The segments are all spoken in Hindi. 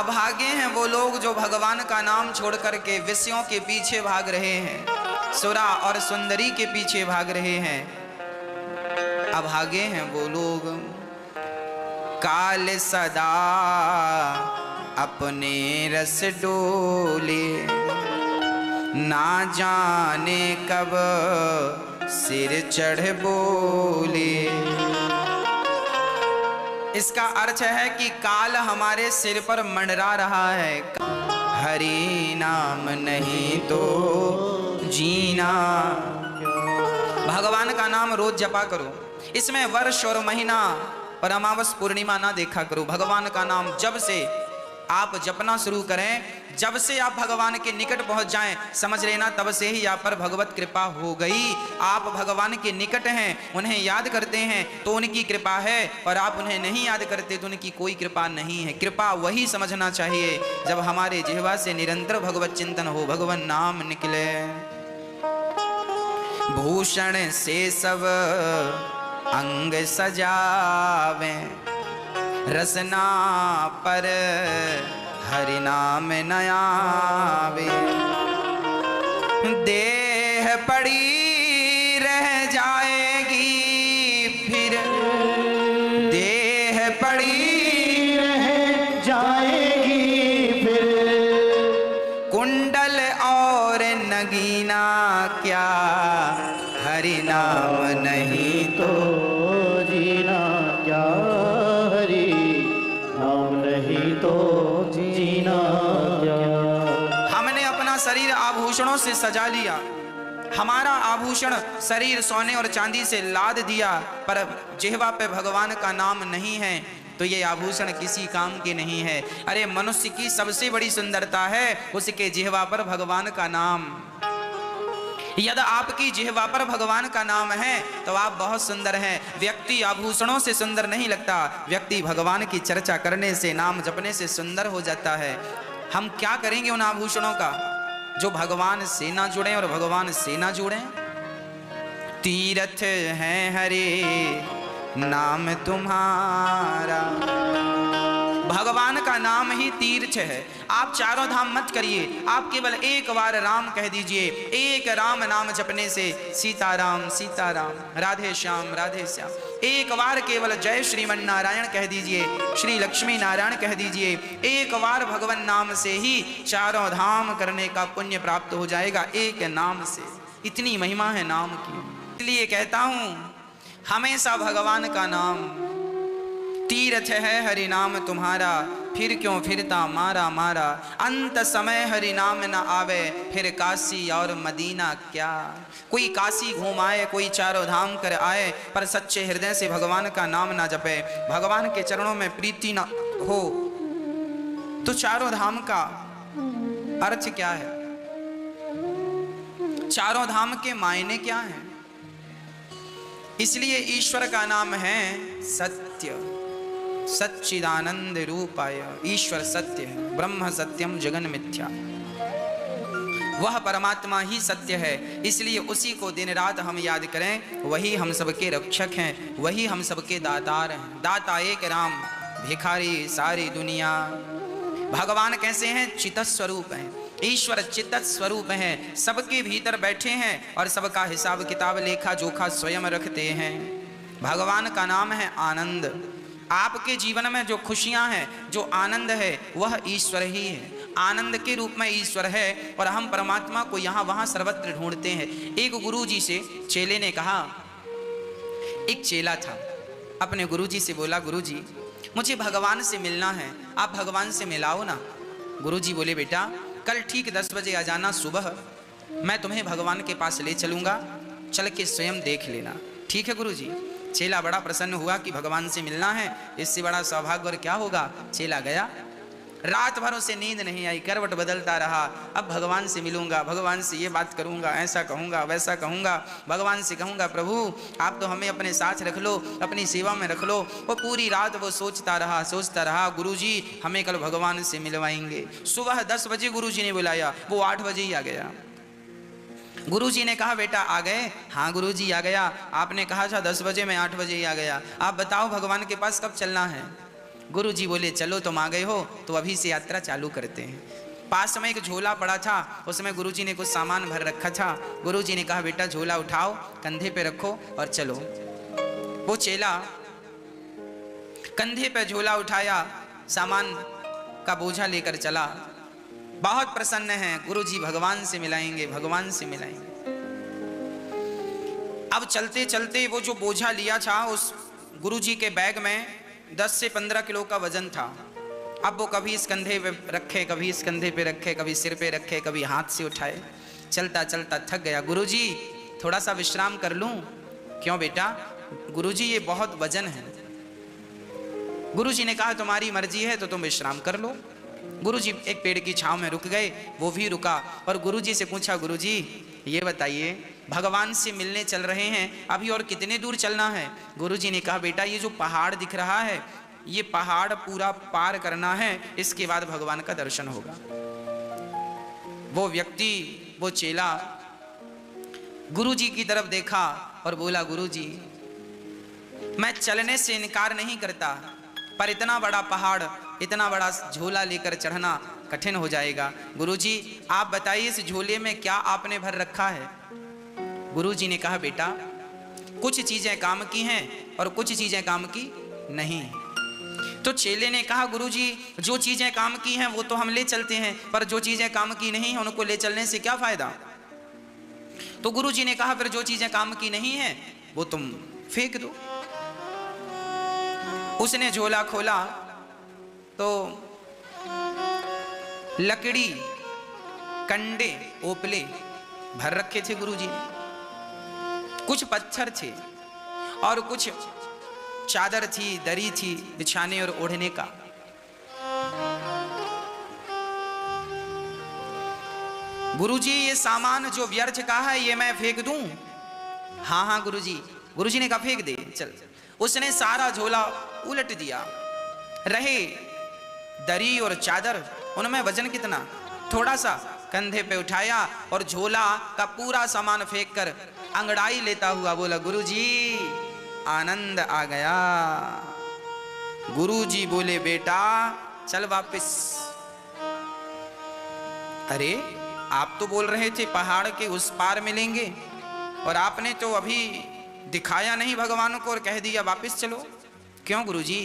अभागे हैं वो लोग जो भगवान का नाम छोड़ करके विषयों के पीछे भाग रहे हैं, सुरा और सुंदरी के पीछे भाग रहे हैं। अभागे हैं वो लोग। काल सदा अपने रस डोले, ना जाने कब सिर चढ़ बोले। इसका अर्थ है कि काल हमारे सिर पर मंडरा रहा है। हरि नाम नहीं तो जीना। भगवान का नाम रोज जपा करो। इसमें वर्ष और महीना और अमावस पूर्णिमा ना देखा करो। भगवान का नाम जब से आप जपना शुरू करें, जब से आप भगवान के निकट पहुंच जाएं, समझ लेना तब से ही आप पर भगवत कृपा हो गई। आप भगवान के निकट हैं, उन्हें याद करते हैं तो उनकी कृपा है, और आप उन्हें नहीं याद करते तो उनकी कोई कृपा नहीं है। कृपा वही समझना चाहिए जब हमारे जिह्वा से निरंतर भगवत चिंतन हो, भगवान नाम निकले। भूषण से सब अंग सजावे, रसना पर हरि नाम न आवे। देह पड़ी रह जाएगी फिर, देह पड़ी रह जाएगी फिर। कुंडल और नगीना क्या, हरि नाम नहीं तो जीना क्या, हरि नाम नहीं तो जीना क्या। हमने अपना शरीर आभूषणों से सजा लिया, हमारा आभूषण शरीर सोने और चांदी से लाद दिया, पर जिह्वा पे भगवान का नाम नहीं है तो ये आभूषण किसी काम के नहीं है। अरे मनुष्य की सबसे बड़ी सुंदरता है उसके जिह्वा पर भगवान का नाम। यदि आपकी जिह्वा पर भगवान का नाम है तो आप बहुत सुंदर हैं। व्यक्ति आभूषणों से सुंदर नहीं लगता, व्यक्ति भगवान की चर्चा करने से, नाम जपने से सुंदर हो जाता है। हम क्या करेंगे उन आभूषणों का जो भगवान से ना जुड़े और भगवान से ना जुड़े। तीर्थ है हरे नाम तुम्हारा, भगवान का नाम ही तीर्थ है। आप चारों धाम मत करिए, आप केवल एक बार राम कह दीजिए। एक राम नाम जपने से सीताराम सीताराम, राधे श्याम राधे श्याम। एक बार केवल जय श्रीमन नारायण कह दीजिए, श्री लक्ष्मी नारायण कह दीजिए। एक बार भगवान नाम से ही चारों धाम करने का पुण्य प्राप्त हो जाएगा, एक नाम से। इतनी महिमा है नाम की। इसलिए कहता हूं हमेशा भगवान का नाम। तीर्थ है हरि नाम तुम्हारा, फिर क्यों फिरता मारा मारा। अंत समय हरि नाम न आवे, फिर काशी और मदीना क्या। कोई काशी घूम आए, कोई चारों धाम कर आए, पर सच्चे हृदय से भगवान का नाम ना जपे, भगवान के चरणों में प्रीति ना हो, तो चारों धाम का अर्थ क्या है? चारों धाम के मायने क्या हैं? इसलिए ईश्वर का नाम है सत्य, सच्चिदानंद रूपाय। ईश्वर सत्य है, ब्रह्म सत्यम जगन मिथ्या। वह परमात्मा ही सत्य है, इसलिए उसी को दिन रात हम याद करें। वही हम सबके रक्षक हैं, वही हम सबके दातार हैं। दाता एक राम, भिखारी सारी दुनिया। भगवान कैसे हैं? चित्त स्वरूप हैं। ईश्वर चित्त स्वरूप हैं, सबके भीतर बैठे हैं और सबका हिसाब किताब लेखा जोखा स्वयं रखते हैं। भगवान का नाम है आनंद। आपके जीवन में जो खुशियां हैं, जो आनंद है, वह ईश्वर ही है। आनंद के रूप में ईश्वर है और हम परमात्मा को यहाँ वहाँ सर्वत्र ढूंढते हैं। एक गुरुजी से चेले ने कहा, एक चेला था, अपने गुरुजी से बोला, गुरुजी मुझे भगवान से मिलना है, आप भगवान से मिलाओ ना। गुरुजी बोले, बेटा कल ठीक 10 बजे आ जाना सुबह, मैं तुम्हें भगवान के पास ले चलूँगा, चल के स्वयं देख लेना। ठीक है गुरुजी। चेला बड़ा प्रसन्न हुआ कि भगवान से मिलना है, इससे बड़ा सौभाग्य और क्या होगा। चेला गया, रात भर उसे नींद नहीं आई, करवट बदलता रहा। अब भगवान से मिलूंगा, भगवान से ये बात करूंगा, ऐसा कहूंगा, वैसा कहूंगा, भगवान से कहूंगा प्रभु आप तो हमें अपने साथ रख लो, अपनी सेवा में रख लो। वो पूरी रात वो सोचता रहा, गुरुजी हमें कल भगवान से मिलवाएंगे। सुबह 10 बजे गुरुजी ने बुलाया, वो 8 बजे ही आ गया। गुरुजी ने कहा, बेटा आ गए? हाँ गुरुजी आ गया, आपने कहा था 10 बजे, मैं 8 बजे ही आ गया। आप बताओ भगवान के पास कब चलना है? गुरुजी बोले चलो तुम आ गए हो तो अभी से यात्रा चालू करते हैं। पास में एक झोला पड़ा था, उसमें गुरुजी ने कुछ सामान भर रखा था। गुरुजी ने कहा बेटा झोला उठाओ, कंधे पे रखो और चलो। वो चेला कंधे पे झोला उठाया, सामान का बोझा लेकर चला। बहुत प्रसन्न है, गुरुजी भगवान से मिलाएंगे, भगवान से मिलाएंगे। अब चलते चलते वो जो बोझा लिया था उस गुरुजी के बैग में 10 से 15 किलो का वजन था। अब वो कभी इस कंधे पे रखे, कभी इस कंधे पे रखे, कभी सिर पे रखे, कभी हाथ से उठाए। चलता चलता थक गया। गुरुजी थोड़ा सा विश्राम कर लूं? क्यों बेटा? गुरुजी ये बहुत वजन है। गुरुजी ने कहा तुम्हारी मर्जी है तो तुम विश्राम कर लो। गुरुजी एक पेड़ की छांव में रुक गए, वो भी रुका और गुरुजी से पूछा गुरुजी ये बताइए भगवान से मिलने चल रहे हैं, अभी और कितने दूर चलना है? गुरुजी ने कहा बेटा ये जो पहाड़ दिख रहा है ये पहाड़ पूरा पार करना है, इसके बाद भगवान का दर्शन होगा। वो व्यक्ति, वो चेला गुरुजी की तरफ देखा और बोला गुरुजी मैं चलने से इनकार नहीं करता, पर इतना बड़ा पहाड़, इतना बड़ा झोला लेकर चढ़ना कठिन हो जाएगा। गुरुजी आप बताइए इस झोले में क्या आपने भर रखा है? गुरुजी ने कहा बेटा कुछ चीजें काम की हैं और कुछ चीजें काम की नहीं। तो चेले ने कहा गुरुजी जो चीजें काम की हैं वो तो हम ले चलते हैं, पर जो चीजें काम की नहीं हैं उनको ले चलने से क्या फायदा? तो गुरुजी ने कहा फिर जो चीजें काम की नहीं हैं वो तुम फेंक दो। उसने झोला खोला तो लकड़ी, कंडे, ओपले भर रखे थे गुरुजी ने। कुछ पत्थर थे और कुछ चादर थी, दरी थी बिछाने और ओढ़ने का। गुरुजी ये सामान जो व्यर्थ का है ये मैं फेंक दूं? हाँ हाँ गुरुजी। गुरुजी ने कहा फेंक दे चल। उसने सारा झोला उलट दिया। रहे दरी और चादर, उनमें वजन कितना? थोड़ा सा। कंधे पे उठाया और झोला का पूरा सामान फेंक कर अंगड़ाई लेता हुआ बोला गुरुजी आनंद आ गया। गुरुजी बोले बेटा चल वापस। अरे आप तो बोल रहे थे पहाड़ के उस पार मिलेंगे और आपने तो अभी दिखाया नहीं भगवान को और कह दिया वापस चलो। क्यों गुरुजी?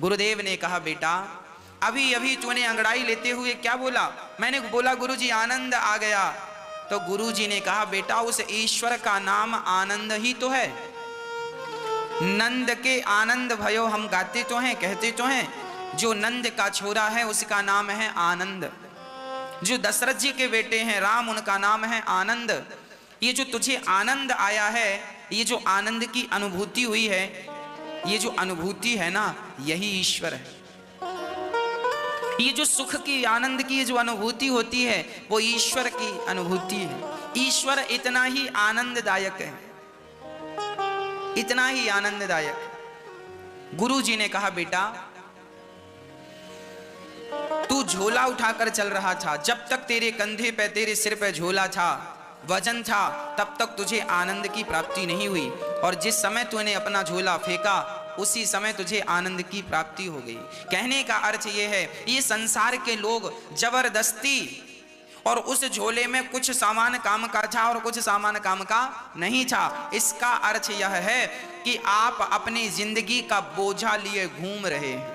गुरुदेव ने कहा बेटा अभी अभी तूने अंगड़ाई लेते हुए क्या बोला? मैंने बोला गुरुजी आनंद आ गया। तो गुरुजी ने कहा बेटा उस ईश्वर का नाम आनंद ही तो है। नंद के आनंद भयो हम गाते तो हैं, कहते तो हैं। जो नंद का छोरा है उसका नाम है आनंद। जो दशरथ जी के बेटे हैं राम, उनका नाम है आनंद। ये जो तुझे आनंद आया है, ये जो आनंद की अनुभूति हुई है, ये जो अनुभूति है ना यही ईश्वर है। ये जो सुख की, आनंद की जो अनुभूति होती है वो ईश्वर की अनुभूति है। ईश्वर इतना ही आनंददायक है, इतना ही आनंददायक। गुरुजी ने कहा बेटा तू झोला उठाकर चल रहा था, जब तक तेरे कंधे पे, तेरे सिर पे झोला था, वजन था, तब तक तुझे आनंद की प्राप्ति नहीं हुई। और जिस समय तूने अपना झोला फेंका उसी समय तुझे आनंद की प्राप्ति हो गई। कहने का अर्थ यह है ये संसार के लोग जबरदस्ती, और उस झोले में कुछ सामान काम का था और कुछ सामान काम का नहीं था। इसका अर्थ यह है कि आप अपनी जिंदगी का बोझा लिए घूम रहे हैं।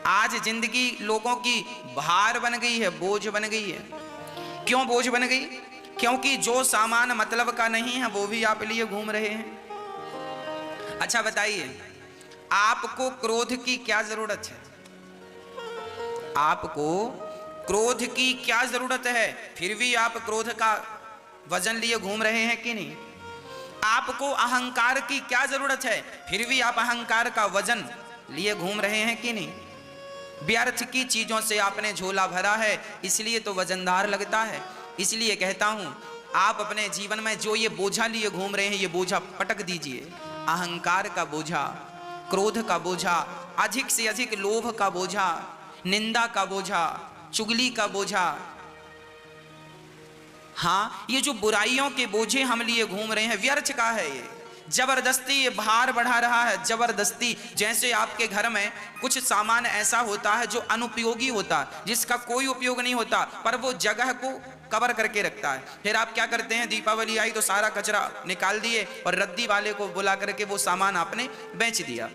आज जिंदगी लोगों की भार बन गई है, बोझ बन गई है। क्यों बोझ बन गई? क्योंकि जो सामान मतलब का नहीं है वो भी आप लिए घूम रहे हैं। अच्छा बताइए आपको क्रोध की क्या जरूरत है? आपको क्रोध की क्या जरूरत है? फिर भी आप क्रोध का वजन लिए घूम रहे हैं कि नहीं? आपको अहंकार की क्या जरूरत है? फिर भी आप अहंकार का वजन लिए घूम रहे हैं कि नहीं? व्यर्थ की चीजों से आपने झोला भरा है, इसलिए तो वजनदार लगता है। इसलिए कहता हूं आप अपने जीवन में जो ये बोझा लिए घूम रहे हैं ये बोझा पटक दीजिए। अहंकार का बोझा, क्रोध का बोझा, अधिक से अधिक लोभ का बोझा, निंदा का बोझा, चुगली का बोझा। हाँ, ये जो बुराइयों के बोझे हम लिए घूम रहे हैं व्यर्थ का है। ये जबरदस्ती ये भार बढ़ा रहा है, जबरदस्ती। जैसे आपके घर में कुछ सामान ऐसा होता है जो अनुपयोगी होता है, जिसका कोई उपयोग नहीं होता, पर वो जगह को कवर करके रखता है। फिर आप क्या करते हैं, दीपावली आई तो सारा कचरा निकाल दिए और रद्दी वाले को बुला करके वो सामान आपने बेच दिया।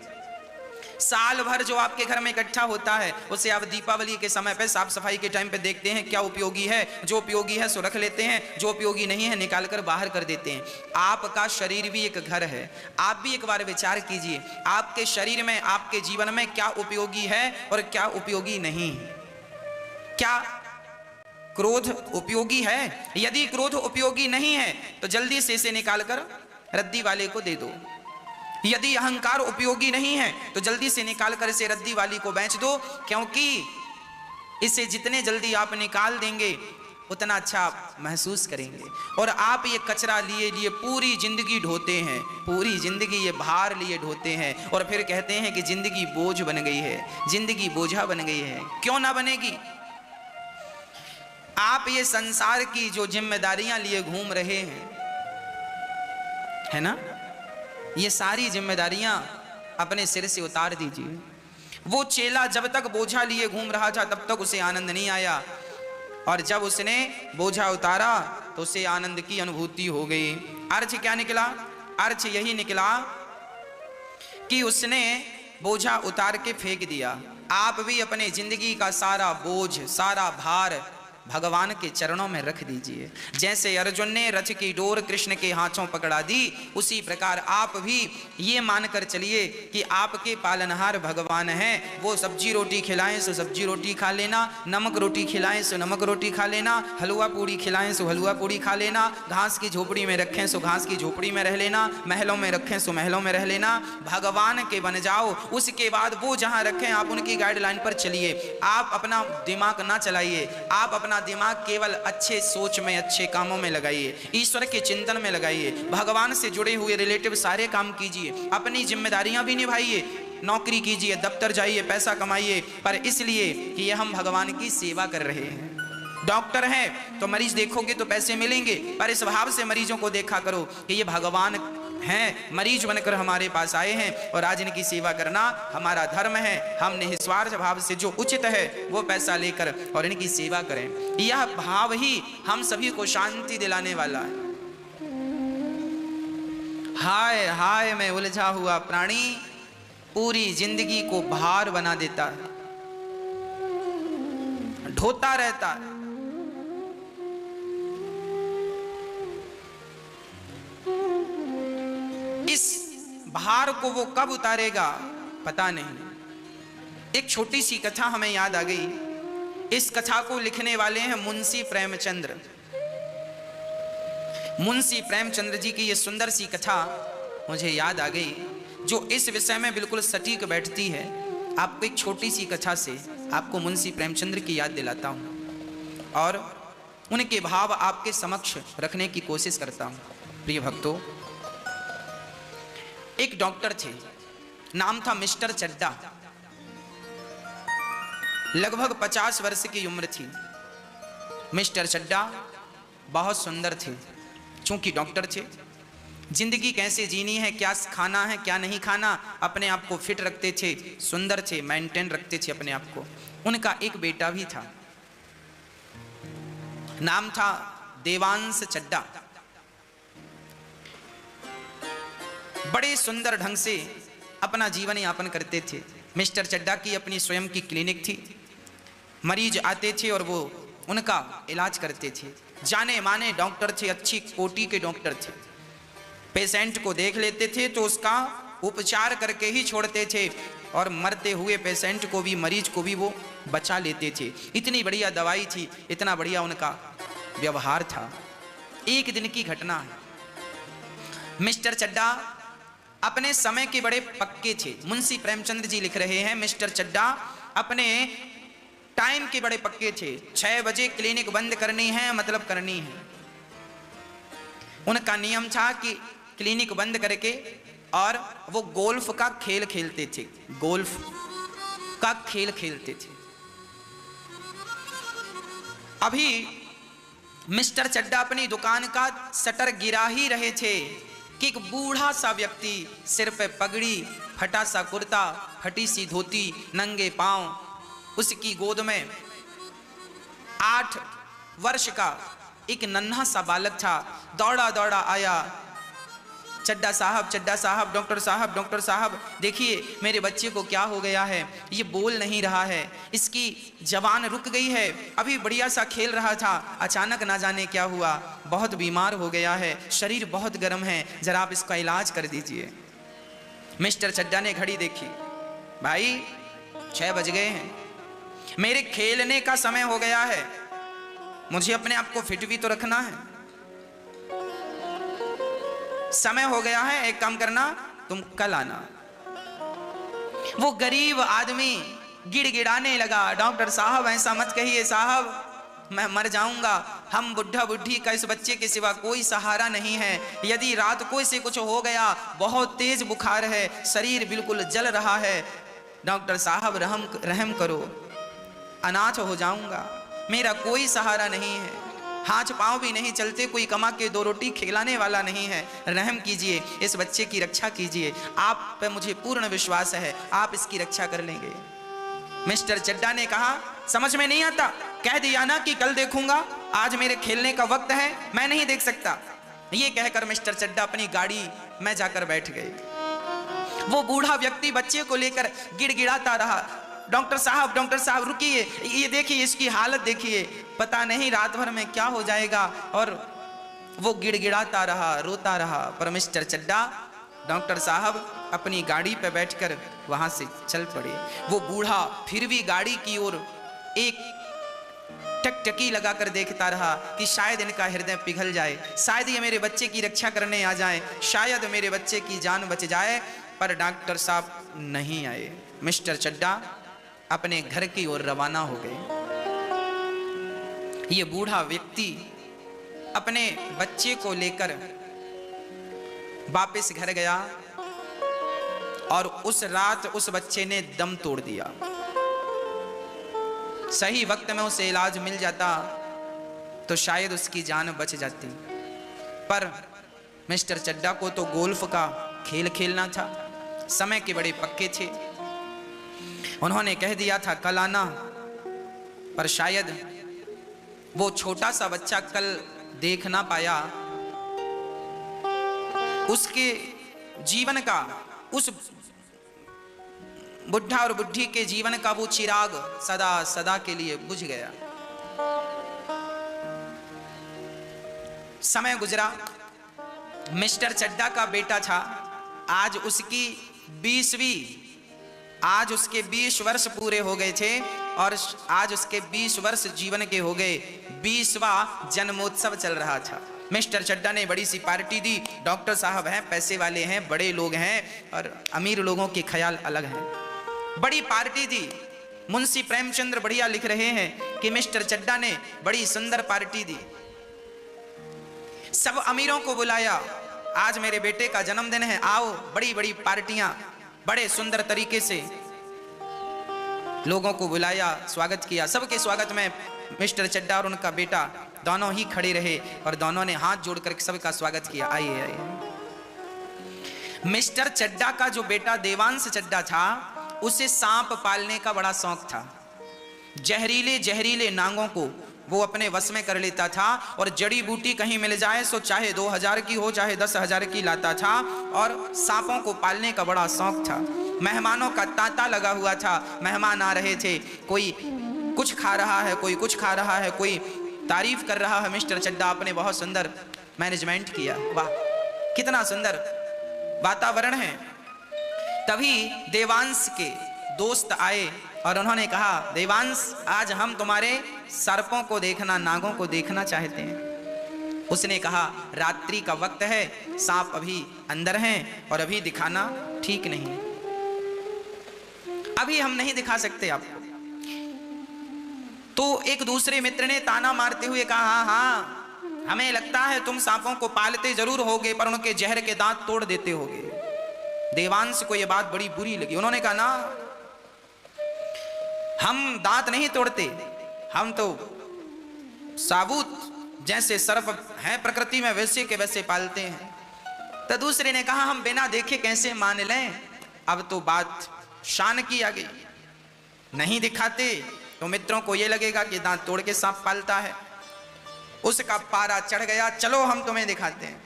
साल भर जो आपके घर में इकट्ठा होता है उसे आप दीपावली के समय पे, साफ सफाई के टाइम पे देखते हैं क्या उपयोगी है, जो उपयोगी है सो रख लेते हैं, जो उपयोगी नहीं है निकाल कर बाहर कर देते हैं। आपका शरीर भी एक घर है। आप भी एक बार विचार कीजिए, आपके शरीर में, आपके जीवन में क्या उपयोगी है और क्या उपयोगी नहीं है। क्या क्रोध उपयोगी है? यदि क्रोध उपयोगी नहीं है तो जल्दी से इसे निकाल कर रद्दी वाले को दे दो। यदि अहंकार उपयोगी नहीं है तो जल्दी से निकाल कर इसे रद्दी वाली को बेच दो, क्योंकि इसे जितने जल्दी आप निकाल देंगे उतना अच्छा आप महसूस करेंगे। और आप ये कचरा लिए लिए पूरी जिंदगी ढोते हैं, पूरी जिंदगी ये भार लिए ढोते हैं और फिर कहते हैं कि जिंदगी बोझ बन गई है, जिंदगी बोझा बन गई है। क्यों ना बनेगी? आप ये संसार की जो जिम्मेदारियां लिए घूम रहे हैं, है ना, ये सारी जिम्मेदारियां अपने सिर से उतार दीजिए। वो चेला जब तक बोझा लिए घूम रहा था तब तक उसे आनंद नहीं आया, और जब उसने बोझा उतारा तो उसे आनंद की अनुभूति हो गई। अर्थ क्या निकला? अर्थ यही निकला कि उसने बोझा उतार के फेंक दिया। आप भी अपने जिंदगी का सारा बोझ, सारा भार भगवान के चरणों में रख दीजिए। जैसे अर्जुन ने रथ की डोर कृष्ण के हाथों पकड़ा दी, उसी प्रकार आप भी ये मानकर चलिए कि आपके पालनहार भगवान हैं। वो सब्जी रोटी खिलाएं सो सब्जी रोटी खा लेना, नमक रोटी खिलाएं सो नमक रोटी खा लेना, हलवा पूड़ी खिलाएं सो हलवा पूड़ी खा लेना, घास की झोपड़ी में रखें सो घास की झोपड़ी में रह लेना, महलों में रखें सो महलों में रह लेना। भगवान के बन जाओ, उसके बाद वो जहां रखें आप उनकी गाइडलाइन पर चलिए। आप अपना दिमाग ना चलाइए, आप अपना दिमाग केवल अच्छे सोच में, अच्छे कामों में लगाइए, ईश्वर के चिंतन में लगाइए, भगवान से जुड़े हुए रिलेटिव सारे काम कीजिए, अपनी जिम्मेदारियां भी निभाइए, नौकरी कीजिए, दफ्तर जाइए, पैसा कमाइए, पर इसलिए कि ये हम भगवान की सेवा कर रहे हैं। डॉक्टर हैं तो मरीज देखोगे तो पैसे मिलेंगे, पर इस भाव से मरीजों को देखा करो कि ये भगवान हैं, मरीज बनकर हमारे पास आए हैं और आज इनकी सेवा करना हमारा धर्म है। हम निस्वार्थ भाव से जो उचित है वो पैसा लेकर और इनकी सेवा करें। यह भाव ही हम सभी को शांति दिलाने वाला है। हाय हाय में उलझा हुआ प्राणी पूरी जिंदगी को भार बना देता है, ढोता रहता है। इस भार को वो कब उतारेगा पता नहीं। एक छोटी सी कथा हमें याद आ गई। इस कथा को लिखने वाले हैं मुंशी प्रेमचंद्र। मुंशी प्रेमचंद्र जी की ये सुंदर सी कथा मुझे याद आ गई, जो इस विषय में बिल्कुल सटीक बैठती है। आपको एक छोटी सी कथा से आपको मुंशी प्रेमचंद्र की याद दिलाता हूं और उनके भाव आपके समक्ष रखने की कोशिश करता हूं। प्रिय भक्तों, एक डॉक्टर थे, नाम था मिस्टर चड्डा। लगभग 50 वर्ष की उम्र थी। मिस्टर चड्डा बहुत सुंदर थे। चूंकि डॉक्टर थे, जिंदगी कैसे जीनी है, क्या खाना है, क्या नहीं खाना, अपने आप को फिट रखते थे, सुंदर थे, मेंटेन रखते थे अपने आप को। उनका एक बेटा भी था, नाम था देवांश चड्डा। बड़े सुंदर ढंग से अपना जीवन यापन करते थे। मिस्टर चड्डा की अपनी स्वयं की क्लिनिक थी। मरीज आते थे और वो उनका इलाज करते थे। जाने माने डॉक्टर थे, अच्छी कोटि के डॉक्टर थे। पेशेंट को देख लेते थे तो उसका उपचार करके ही छोड़ते थे और मरते हुए पेशेंट को भी, मरीज को भी वो बचा लेते थे। इतनी बढ़िया दवाई थी, इतना बढ़िया उनका व्यवहार था। एक दिन की घटना है, मिस्टर चड्डा अपने समय के बड़े पक्के थे। मुंशी प्रेमचंद्र जी लिख रहे हैं, मिस्टर चड्डा अपने टाइम के बड़े पक्के थे। 6 बजे क्लिनिक बंद करनी है, मतलब करनी है। उनका नियम था कि क्लिनिक बंद करके और वो गोल्फ का खेल खेलते थे, गोल्फ का खेल खेलते थे। अभी मिस्टर चड्डा अपनी दुकान का शटर गिरा ही रहे थे कि एक बूढ़ा सा व्यक्ति, सिर पे पगड़ी, फटा सा कुर्ता, फटी सी धोती, नंगे पांव, उसकी गोद में 8 वर्ष का एक नन्हा सा बालक था। दौड़ा दौड़ा आया, चड्डा साहब, डॉक्टर साहब, देखिए मेरे बच्चे को क्या हो गया है, ये बोल नहीं रहा है, इसकी जबान रुक गई है, अभी बढ़िया सा खेल रहा था, अचानक ना जाने क्या हुआ, बहुत बीमार हो गया है, शरीर बहुत गर्म है, जरा आप इसका इलाज कर दीजिए। मिस्टर चड्डा ने घड़ी देखी, भाई 6 बज गए हैं, मेरे खेलने का समय हो गया है, मुझे अपने आप को फिट भी तो रखना है, समय हो गया है, एक काम करना, तुम कल आना। वो गरीब आदमी गिड़गिड़ाने लगा, डॉक्टर साहब ऐसा मत कहिए साहब, मैं मर जाऊंगा, हम बुढ़ा बुढ़ी का इस बच्चे के सिवा कोई सहारा नहीं है, यदि रात को इसे कुछ हो गया, बहुत तेज बुखार है, शरीर बिल्कुल जल रहा है, डॉक्टर साहब रहम करो, अनाथ हो जाऊंगा, मेरा कोई सहारा नहीं है, हाथ पांव भी नहीं चलते, कोई कमा के 2 रोटी खिलाने वाला नहीं है, रहम कीजिए, इस बच्चे की रक्षा कीजिए, आप पे मुझे पूर्ण विश्वास है, आप इसकी रक्षा कर लेंगे। मिस्टर चड्डा ने कहा, समझ में नहीं आता, कह दिया ना कि कल देखूंगा, आज मेरे खेलने का वक्त है, मैं नहीं देख सकता। ये कहकर मिस्टर चड्डा अपनी गाड़ी में जाकर बैठ गए। वो बूढ़ा व्यक्ति बच्चे को लेकर गिड़गिड़ाता रहा, डॉक्टर साहब रुकिए, ये देखिए इसकी हालत देखिए, पता नहीं रात भर में क्या हो जाएगा। और वो गिड़गिड़ाता रहा, रोता रहा, पर मिस्टर चड्डा डॉक्टर साहब अपनी गाड़ी पे बैठकर वहां से चल पड़े। वो बूढ़ा फिर भी गाड़ी की ओर एक टकटकी लगाकर देखता रहा कि शायद इनका हृदय पिघल जाए, शायद ये मेरे बच्चे की रक्षा करने आ जाए, शायद मेरे बच्चे की जान बच जाए, पर डॉक्टर साहब नहीं आए। मिस्टर चड्डा अपने घर की ओर रवाना हो गए। ये बूढ़ा व्यक्ति अपने बच्चे को लेकर वापस घर गया और उस रात उस बच्चे ने दम तोड़ दिया। सही वक्त में उसे इलाज मिल जाता तो शायद उसकी जान बच जाती, पर मिस्टर चड्डा को तो गोल्फ का खेल खेलना था, समय के बड़े पक्के थे, उन्होंने कह दिया था कल आना, पर शायद वो छोटा सा बच्चा कल देख ना पाया, उसके जीवन का, उस बुढ़ा और बुढ़ी के जीवन का वो चिराग सदा सदा के लिए बुझ गया। समय गुजरा, मिस्टर चड्डा का बेटा था, आज उसकी 20 वर्ष पूरे हो गए थे और आज उसके 20 वर्ष जीवन के हो गए, 20वां जन्मोत्सव चल रहा था। मिस्टर चड्डा ने बड़ी सी पार्टी दी, डॉक्टर साहब हैं, पैसे वाले हैं, बड़े लोग हैं और अमीर लोगों के ख्याल अलग हैं, बड़ी पार्टी दी। मुंशी प्रेमचंद्र बढ़िया लिख रहे हैं कि मिस्टर चड्डा ने बड़ी सुंदर पार्टी दी, सब अमीरों को बुलाया, आज मेरे बेटे का जन्मदिन है, आओ, बड़ी बड़ी पार्टियां, बड़े सुंदर तरीके से लोगों को बुलाया, स्वागत किया। सबके स्वागत में मिस्टर चड्डा और उनका बेटा दोनों ही खड़े रहे और दोनों ने हाथ जोड़कर सबका स्वागत किया, आइए आइए। मिस्टर चड्डा का जो बेटा देवांश चड्डा था, उसे सांप पालने का बड़ा शौक था, जहरीले जहरीले नांगों को वो अपने वश में कर लेता था और जड़ी बूटी कहीं मिल जाए सो चाहे 2000 की हो चाहे 10,000 की लाता था और सांपों को पालने का बड़ा शौक था। मेहमानों का तांता लगा हुआ था, मेहमान आ रहे थे, कोई कुछ खा रहा है, कोई कुछ खा रहा है, कोई तारीफ कर रहा है। मिस्टर चड्डा आपने बहुत सुंदर मैनेजमेंट किया, वाह कितना सुंदर वातावरण है। तभी देवांश के दोस्त आए और उन्होंने कहा, देवांश आज हम तुम्हारे सर्पों को देखना, नागों को देखना चाहते हैं। उसने कहा, रात्रि का वक्त है, सांप अभी अंदर हैं और अभी दिखाना ठीक नहीं, अभी हम नहीं दिखा सकते आपको। तो एक दूसरे मित्र ने ताना मारते हुए कहा, हाँ हाँ हमें लगता है तुम सांपों को पालते जरूर होगे पर उनके जहर के दांत तोड़ देते होगे। देवांश को यह बात बड़ी बुरी लगी, उन्होंने कहा, ना हम दांत नहीं तोड़ते, हम तो साबुत जैसे सर्प हैं प्रकृति में वैसे के वैसे पालते हैं। तो दूसरे ने कहा हम बिना देखे कैसे मान लें, अब तो बात शान की आ गई, नहीं दिखाते तो मित्रों को यह लगेगा कि दांत तोड़ के सांप पालता है। उसका पारा चढ़ गया, चलो हम तुम्हें दिखाते हैं।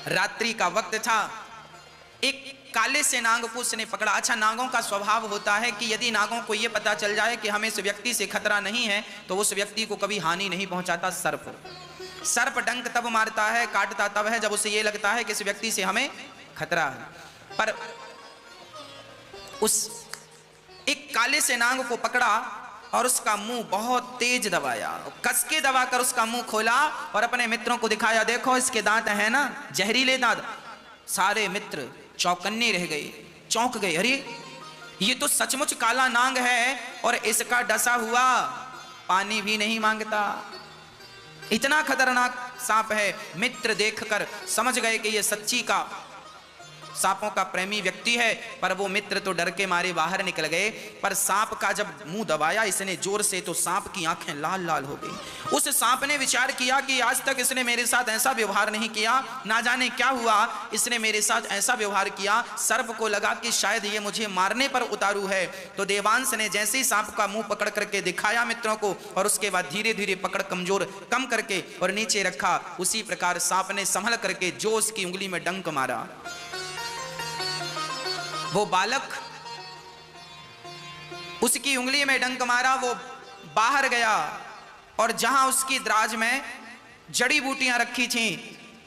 रात्रि का वक्त था, एक काले से नाग को उसने पकड़ा। अच्छा, नागों का स्वभाव होता है कि यदि नागों को यह पता चल जाए कि हमें इस व्यक्ति से खतरा नहीं है तो उस व्यक्ति को कभी हानि नहीं पहुंचाता। सर्प डंक तब मारता है, काटता तब है जब उसे यह लगता है कि इस व्यक्ति से हमें खतरा है। पर उस एक काले से नाग को पकड़ा और उसका मुंह बहुत तेज दबाया, कस के दबाकर उसका मुंह खोला और अपने मित्रों को दिखाया, देखो इसके दांत हैं ना, जहरीले दांत। सारे मित्र चौकन्ने रह गए, चौंक गए, अरे ये तो सचमुच काला नाग है और इसका डसा हुआ पानी भी नहीं मांगता, इतना खतरनाक सांप है। मित्र देखकर समझ गए कि ये सच्ची का सांपों का प्रेमी व्यक्ति है, पर वो मित्र तो डर के मारे बाहर निकल गए। पर सांप का जब मुंह दबाया इसने जोर से तो सांप की आंखें लाल लाल हो गई। उस सांप ने विचार किया कि आज तक इसने मेरे साथ ऐसा व्यवहार नहीं किया, ना जाने क्या हुआ इसने मेरे साथ ऐसा व्यवहार किया। सर्प को लगा कि शायद ये मुझे मारने पर उतारू है। तो देवांश ने जैसे ही सांप का मुंह पकड़ करके दिखाया मित्रों को और उसके बाद धीरे धीरे पकड़ कमजोर कम करके और नीचे रखा, उसी प्रकार सांप ने संभल करके जो उसकी उंगली में डंक मारा, वो बालक उसकी उंगली में डंक मारा, वो बाहर गया और जहां उसकी दराज में जड़ी बूटियां रखी थीं,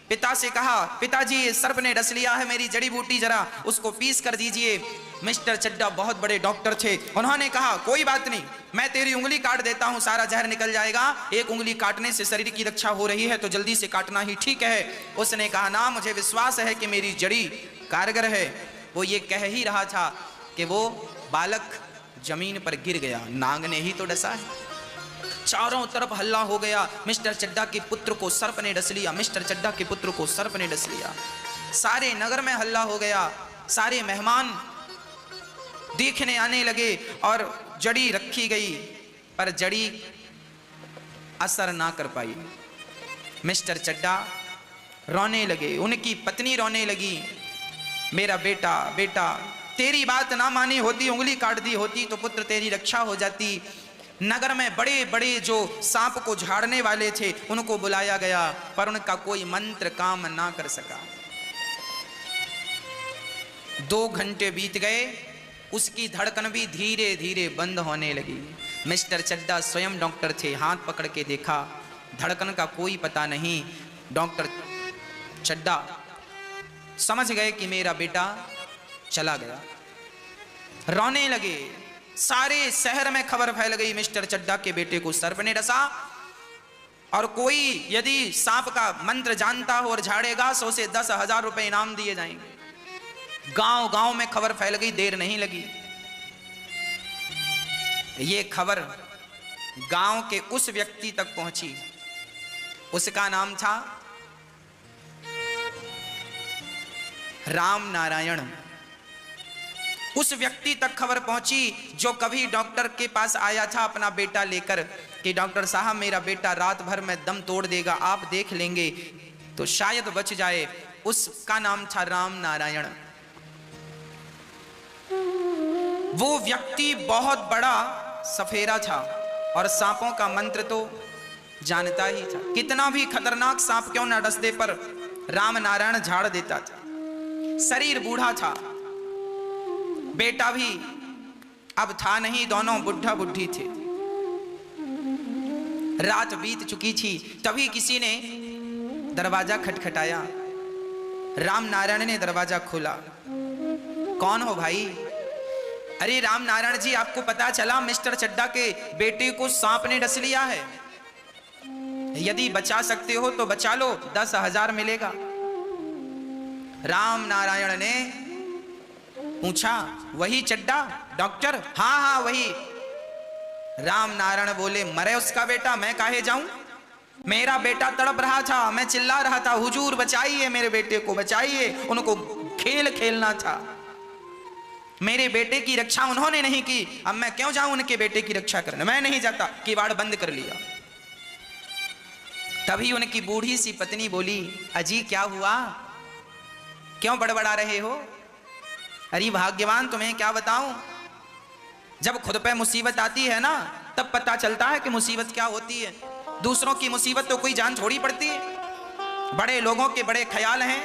पिता से कहा, पिताजी ये सर्प ने डस लिया है, मेरी जड़ी बूटी जरा उसको पीस कर दीजिए। मिस्टर चड्डा बहुत बड़े डॉक्टर थे, उन्होंने कहा कोई बात नहीं, मैं तेरी उंगली काट देता हूं, सारा जहर निकल जाएगा। एक उंगली काटने से शरीर की रक्षा हो रही है तो जल्दी से काटना ही ठीक है। उसने कहा ना, मुझे विश्वास है कि मेरी जड़ी कारगर है। वो ये कह ही रहा था कि वो बालक जमीन पर गिर गया, नाग ने ही तो डसा है। चारों तरफ हल्ला हो गया, मिस्टर चड्डा के पुत्र को सर्प ने डस लिया, मिस्टर चड्डा के पुत्र को सर्प ने डस लिया। सारे नगर में हल्ला हो गया, सारे मेहमान देखने आने लगे और जड़ी रखी गई, पर जड़ी असर ना कर पाई। मिस्टर चड्डा रोने लगे, उनकी पत्नी रोने लगी, मेरा बेटा बेटा तेरी बात ना मानी होती, उंगली काट दी होती तो पुत्र तेरी रक्षा हो जाती। नगर में बड़े बड़े जो सांप को झाड़ने वाले थे उनको बुलाया गया, पर उनका कोई मंत्र काम ना कर सका। 2 घंटे बीत गए, उसकी धड़कन भी धीरे धीरे बंद होने लगी। मिस्टर चड्डा स्वयं डॉक्टर थे, हाथ पकड़ के देखा, धड़कन का कोई पता नहीं। डॉक्टर चड्डा समझ गए कि मेरा बेटा चला गया, रोने लगे। सारे शहर में खबर फैल गई, मिस्टर चड्डा के बेटे को सर्प ने डसा, और कोई यदि सांप का मंत्र जानता हो और झाड़ेगा तो उसे 10,000 रुपए इनाम दिए जाएंगे। गांव गांव में खबर फैल गई, देर नहीं लगी। ये खबर गांव के उस व्यक्ति तक पहुंची, उसका नाम था राम नारायण। उस व्यक्ति तक खबर पहुंची जो कभी डॉक्टर के पास आया था अपना बेटा लेकर कि डॉक्टर साहब मेरा बेटा रात भर में दम तोड़ देगा, आप देख लेंगे तो शायद बच जाए। उसका नाम था राम नारायण। वो व्यक्ति बहुत बड़ा सफेरा था और सांपों का मंत्र तो जानता ही था। कितना भी खतरनाक सांप क्यों न डस दे, पर राम नारायण झाड़ देता था। शरीर बूढ़ा था, बेटा भी अब था नहीं, दोनों बुढ़ा बुढ़ी थे। रात बीत चुकी थी, तभी किसी ने दरवाजा खटखटाया। राम नारायण ने दरवाजा खोला। कौन हो भाई? अरे राम नारायण जी, आपको पता चला मिस्टर चड्डा के बेटे को सांप ने डस लिया है, यदि बचा सकते हो तो बचा लो, 10,000 मिलेगा। राम नारायण ने पूछा, वही चड्डा डॉक्टर? हाँ हाँ वही। राम नारायण बोले, मरे उसका बेटा, मैं काहे जाऊं? मेरा बेटा तड़प रहा था, मैं चिल्ला रहा था, हुजूर बचाइए मेरे बेटे को, बचाइए। उनको खेल खेलना था, मेरे बेटे की रक्षा उन्होंने नहीं की, अब मैं क्यों जाऊं उनके बेटे की रक्षा करने? मैं नहीं जाता। किवाड़ बंद कर लिया। तभी उनकी बूढ़ी सी पत्नी बोली, अजी क्या हुआ? क्यों बड़बड़ा रहे हो? अरे भाग्यवान, तुम्हें क्या बताऊं, जब खुद पे मुसीबत आती है ना तब पता चलता है कि मुसीबत क्या होती है। दूसरों की मुसीबत तो कोई जान छोड़ी पड़ती है। बड़े लोगों के बड़े ख्याल हैं,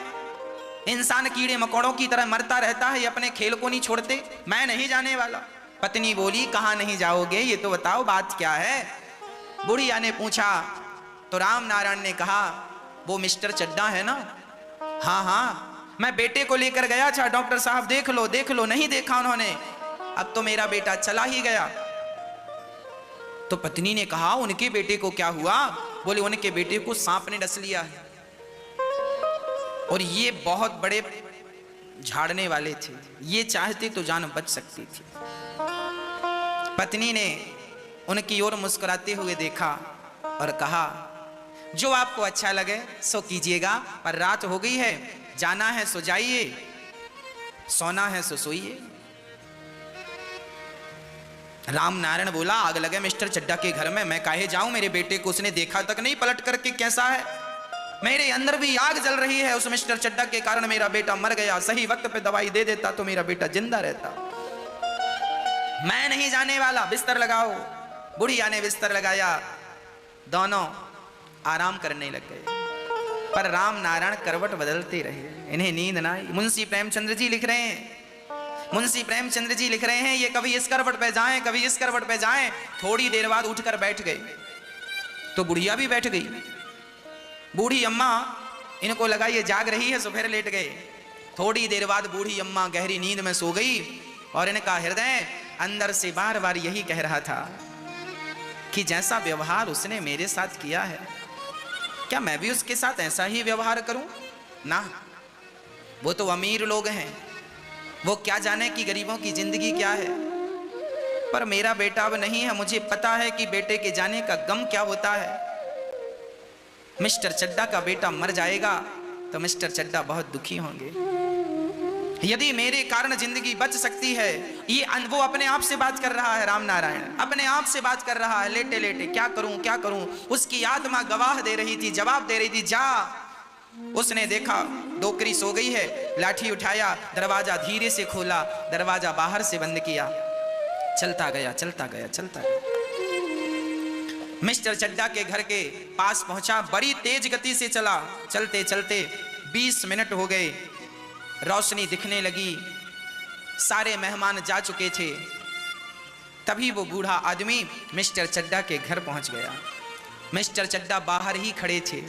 इंसान कीड़े मकोड़ों की तरह मरता रहता है, अपने खेल को नहीं छोड़ते। मैं नहीं जाने वाला। पत्नी बोली, कहाँ नहीं जाओगे, ये तो बताओ बात क्या है। बुढ़िया ने पूछा तो राम नारायण ने कहा, वो मिस्टर चड्डा है ना, हाँ हाँ, मैं बेटे को लेकर गया था, डॉक्टर साहब देख लो देख लो, नहीं देखा उन्होंने, अब तो मेरा बेटा चला ही गया। तो पत्नी ने कहा, उनके बेटे को क्या हुआ? बोले, उनके बेटे को सांप ने डस लिया है, और ये बहुत बड़े झाड़ने वाले थे, ये चाहते तो जान बच सकती थी। पत्नी ने उनकी ओर मुस्कुराते हुए देखा और कहा, जो आपको अच्छा लगे सो कीजिएगा, पर रात हो गई है, जाना है सो जाइए, सोना है सो सोइए। राम नारायण बोला, आग लगे मिस्टर चड्डा के घर में, मैं काहे जाऊं, मेरे बेटे को उसने देखा तक नहीं पलट करके कैसा है, मेरे अंदर भी आग जल रही है, उस मिस्टर चड्डा के कारण मेरा बेटा मर गया, सही वक्त पे दवाई दे देता तो मेरा बेटा जिंदा रहता। मैं नहीं जाने वाला, बिस्तर लगाओ। बुढ़िया ने बिस्तर लगाया, दोनों आराम करने लग गए, पर राम नारायण करवट बदलते रहे, इन्हें नींद ना आई। मुंशी प्रेमचंद्र जी लिख रहे हैं, मुंशी प्रेमचंद्र जी लिख रहे हैं, ये कभी इस करवट पे जाएं, कभी इस करवट पे जाएं, थोड़ी देर बाद उठकर बैठ गए तो बुढ़िया भी बैठ गई। बूढ़ी अम्मा इनको लगा ये जाग रही है, सो फिर लेट गए। थोड़ी देर बाद बूढ़ी अम्मा गहरी नींद में सो गई और इनका हृदय अंदर से बार बार यही कह रहा था कि जैसा व्यवहार उसने मेरे साथ किया है, क्या मैं भी उसके साथ ऐसा ही व्यवहार करूं? ना, वो तो अमीर लोग हैं, वो क्या जाने कि गरीबों की जिंदगी क्या है, पर मेरा बेटा अब नहीं है, मुझे पता है कि बेटे के जाने का गम क्या होता है। मिस्टर चड्डा का बेटा मर जाएगा तो मिस्टर चड्डा बहुत दुखी होंगे। यदि मेरे कारण जिंदगी बच सकती है, ये वो अपने आप से बात कर रहा है, राम नारायण अपने आप से बात कर रहा है, लेटे लेटे, क्या करूं क्या करूं। उसकी आत्मा गवाह दे रही थी, जवाब दे रही थी, जा। उसने देखा डोकरी सो गई है, लाठी उठाया, दरवाजा धीरे से खोला, दरवाजा बाहर से बंद किया, चलता गया चलता गया चलता गया। मिस्टर चड्डा के घर के पास पहुंचा, बड़ी तेज गति से चला, चलते चलते 20 मिनट हो गए, रोशनी दिखने लगी, सारे मेहमान जा चुके थे। तभी वो बूढ़ा आदमी मिस्टर चड्डा के घर पहुंच गया। मिस्टर चड्डा बाहर ही खड़े थे।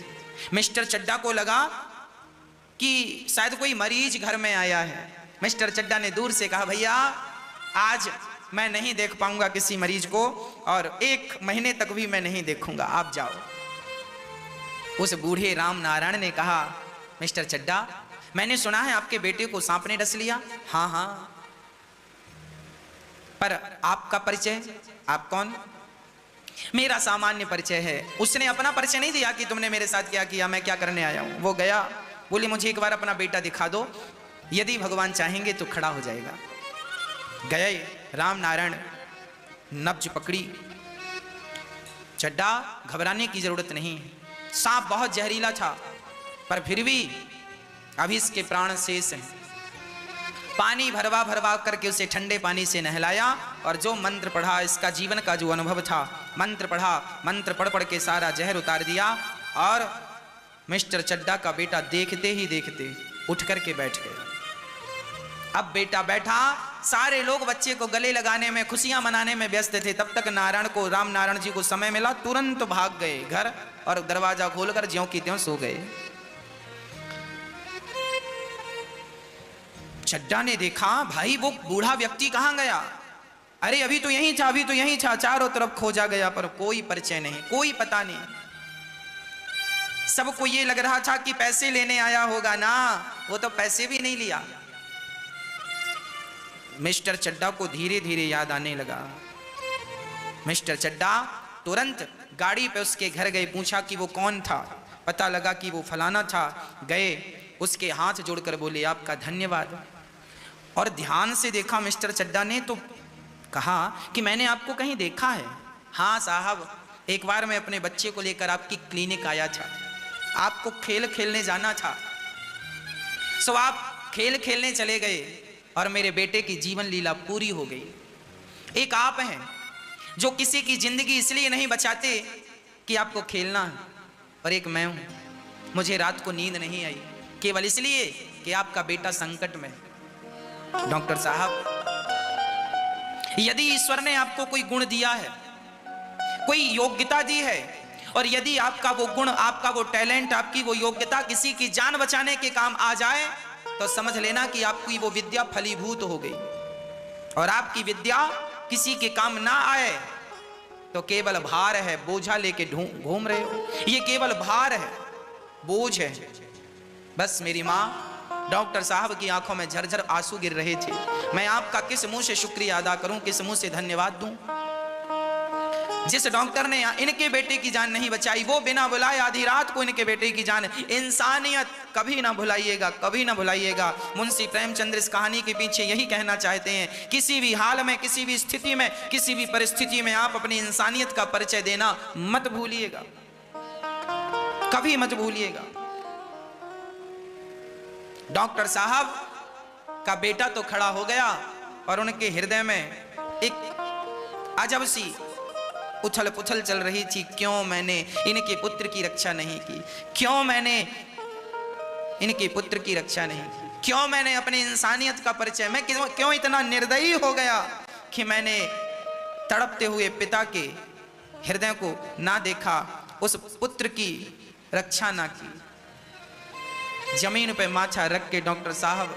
मिस्टर चड्डा को लगा कि शायद कोई मरीज घर में आया है। मिस्टर चड्डा ने दूर से कहा, भैया आज मैं नहीं देख पाऊंगा किसी मरीज को, और 1 महीने तक भी मैं नहीं देखूंगा, आप जाओ। उस बूढ़े राम नारायण ने कहा, मिस्टर चड्डा, मैंने सुना है आपके बेटे को सांप ने डस लिया। हाँ हाँ, पर आपका परिचय, आप कौन? मेरा सामान्य परिचय है। उसने अपना परिचय नहीं दिया कि तुमने मेरे साथ क्या किया, मैं क्या करने आया हूं। वो गया, बोली मुझे एक बार अपना बेटा दिखा दो, यदि भगवान चाहेंगे तो खड़ा हो जाएगा। गए, राम नारायण नब्ज पकड़ी। चड्डा, घबराने की जरूरत नहीं, सांप बहुत जहरीला था, पर फिर भी अभी इसके प्राण शेष हैं। पानी भरवा भरवा करके उसे ठंडे पानी से नहलाया, और जो मंत्र पढ़ा, इसका जीवन का जो अनुभव था, मंत्र पढ़ा, मंत्र पढ़ पढ़ के सारा जहर उतार दिया, और मिस्टर चड्डा का बेटा देखते ही देखते उठ करके बैठ गया। अब बेटा बैठा, सारे लोग बच्चे को गले लगाने में, खुशियां मनाने में व्यस्त थे। तब तक राम नारायण जी को समय मिला, तुरंत भाग गए घर, और दरवाजा खोलकर ज्यों की त्यों सो गए। चड्डा ने देखा, भाई वो बूढ़ा व्यक्ति कहां गया? अरे अभी तो यहीं था, अभी तो यहीं था, चारों तरफ खोजा गया, पर कोई परिचय नहीं, कोई पता नहीं। सबको ये लग रहा था कि पैसे लेने आया होगा ना, वो तो पैसे भी नहीं लिया। मिस्टर चड्डा को धीरे धीरे याद आने लगा। मिस्टर चड्डा तुरंत गाड़ी पे उसके घर गए, पूछा कि वो कौन था, पता लगा कि वो फलाना था। गए, उसके हाथ जोड़कर बोले, आपका धन्यवाद। और ध्यान से देखा मिस्टर चड्डा ने, तो कहा कि मैंने आपको कहीं देखा है। हाँ साहब, एक बार मैं अपने बच्चे को लेकर आपकी क्लिनिक आया था, आपको खेल खेलने जाना था, सो आप खेल खेलने चले गए और मेरे बेटे की जीवन लीला पूरी हो गई। एक आप हैं जो किसी की जिंदगी इसलिए नहीं बचाते कि आपको खेलना है, और एक मैं हूं, मुझे रात को नींद नहीं आई केवल इसलिए कि आपका बेटा संकट में। डॉक्टर साहब, यदि ईश्वर ने आपको कोई गुण दिया है, कोई योग्यता दी है, और यदि आपका वो गुण, आपका वो टैलेंट, आपकी वो योग्यता किसी की जान बचाने के काम आ जाए, तो समझ लेना कि आपकी वो विद्या फलीभूत हो गई। और आपकी विद्या किसी के काम ना आए तो केवल भार है, बोझा लेके घूम रहे हो, ये केवल भार है, बोझ है। बस मेरी माँ, डॉक्टर साहब की आंखों में झरझर आंसू गिर रहे थे। मैं आपका किस मुंह से शुक्रिया अदा करूं, किस मुंह से धन्यवाद दूं। जिस डॉक्टर ने इनके बेटे की जान नहीं बचाई, वो बिना बुलाए आधी रात को इनके बेटे की जान। इंसानियत कभी ना भुलाइएगा, कभी ना भुलाइएगा। मुंशी प्रेमचंद्र इस कहानी के पीछे यही कहना चाहते हैं, किसी भी हाल में, किसी भी स्थिति में, किसी भी परिस्थिति में आप अपनी इंसानियत का परिचय देना मत भूलिएगा, कभी मत भूलिएगा। डॉक्टर साहब का बेटा तो खड़ा हो गया और उनके हृदय में एक अजब सी उछल पुछल चल रही थी। क्यों मैंने इनके पुत्र की रक्षा नहीं की, क्यों मैंने इनके पुत्र की रक्षा नहीं की, क्यों मैंने अपनी इंसानियत का परिचय, मैं क्यों इतना निर्दयी हो गया कि मैंने तड़पते हुए पिता के हृदय को ना देखा, उस पुत्र की रक्षा ना की। जमीन पे माथा रख के डॉक्टर साहब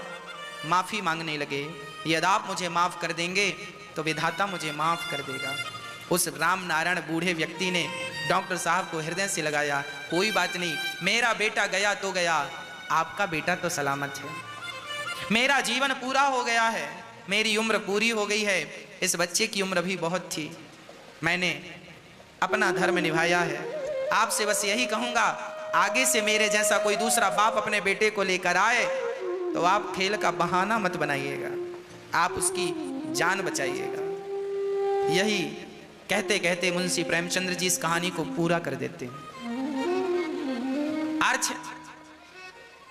माफी मांगने लगे। यदि आप मुझे माफ कर देंगे तो विधाता मुझे माफ कर देगा। उस राम नारायण बूढ़े व्यक्ति ने डॉक्टर साहब को हृदय से लगाया, कोई बात नहीं, मेरा बेटा गया तो गया, आपका बेटा तो सलामत है, मेरा जीवन पूरा हो गया है, मेरी उम्र पूरी हो गई है, इस बच्चे की उम्र भी बहुत थी, मैंने अपना धर्म निभाया है। आपसे बस यही कहूँगा, आगे से मेरे जैसा कोई दूसरा बाप अपने बेटे को लेकर आए तो आप खेल का बहाना मत बनाइएगा, आप उसकी जान बचाइएगा। यही कहते कहते मुंशी प्रेमचंद्र जी इस कहानी को पूरा कर देते हैं। अर्थ,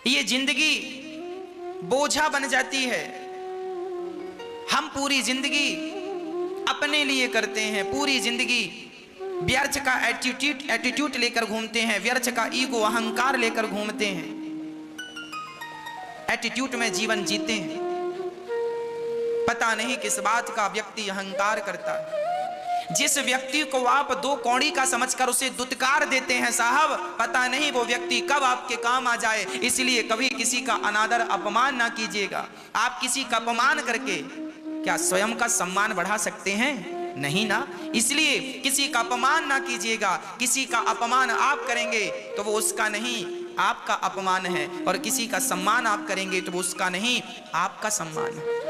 ये जिंदगी बोझा बन जाती है। हम पूरी जिंदगी अपने लिए करते हैं, पूरी जिंदगी व्यर्थ का एटीट्यूड लेकर घूमते हैं, व्यर्थ का ईगो अहंकार लेकर घूमते हैं, एटीट्यूड में जीवन जीते हैं। पता नहीं किस बात का व्यक्ति अहंकार करता है। जिस व्यक्ति को आप दो कौड़ी का समझकर उसे दुत्कार देते हैं साहब, पता नहीं वो व्यक्ति कब आपके काम आ जाए। इसलिए कभी किसी का अनादर अपमान ना कीजिएगा। आप किसी का अपमान करके क्या स्वयं का सम्मान बढ़ा सकते हैं? नहीं ना। इसलिए किसी का अपमान ना कीजिएगा। किसी का अपमान आप करेंगे तो वो उसका नहीं, आपका अपमान है, और किसी का सम्मान आप करेंगे तो वो उसका नहीं, आपका सम्मान है।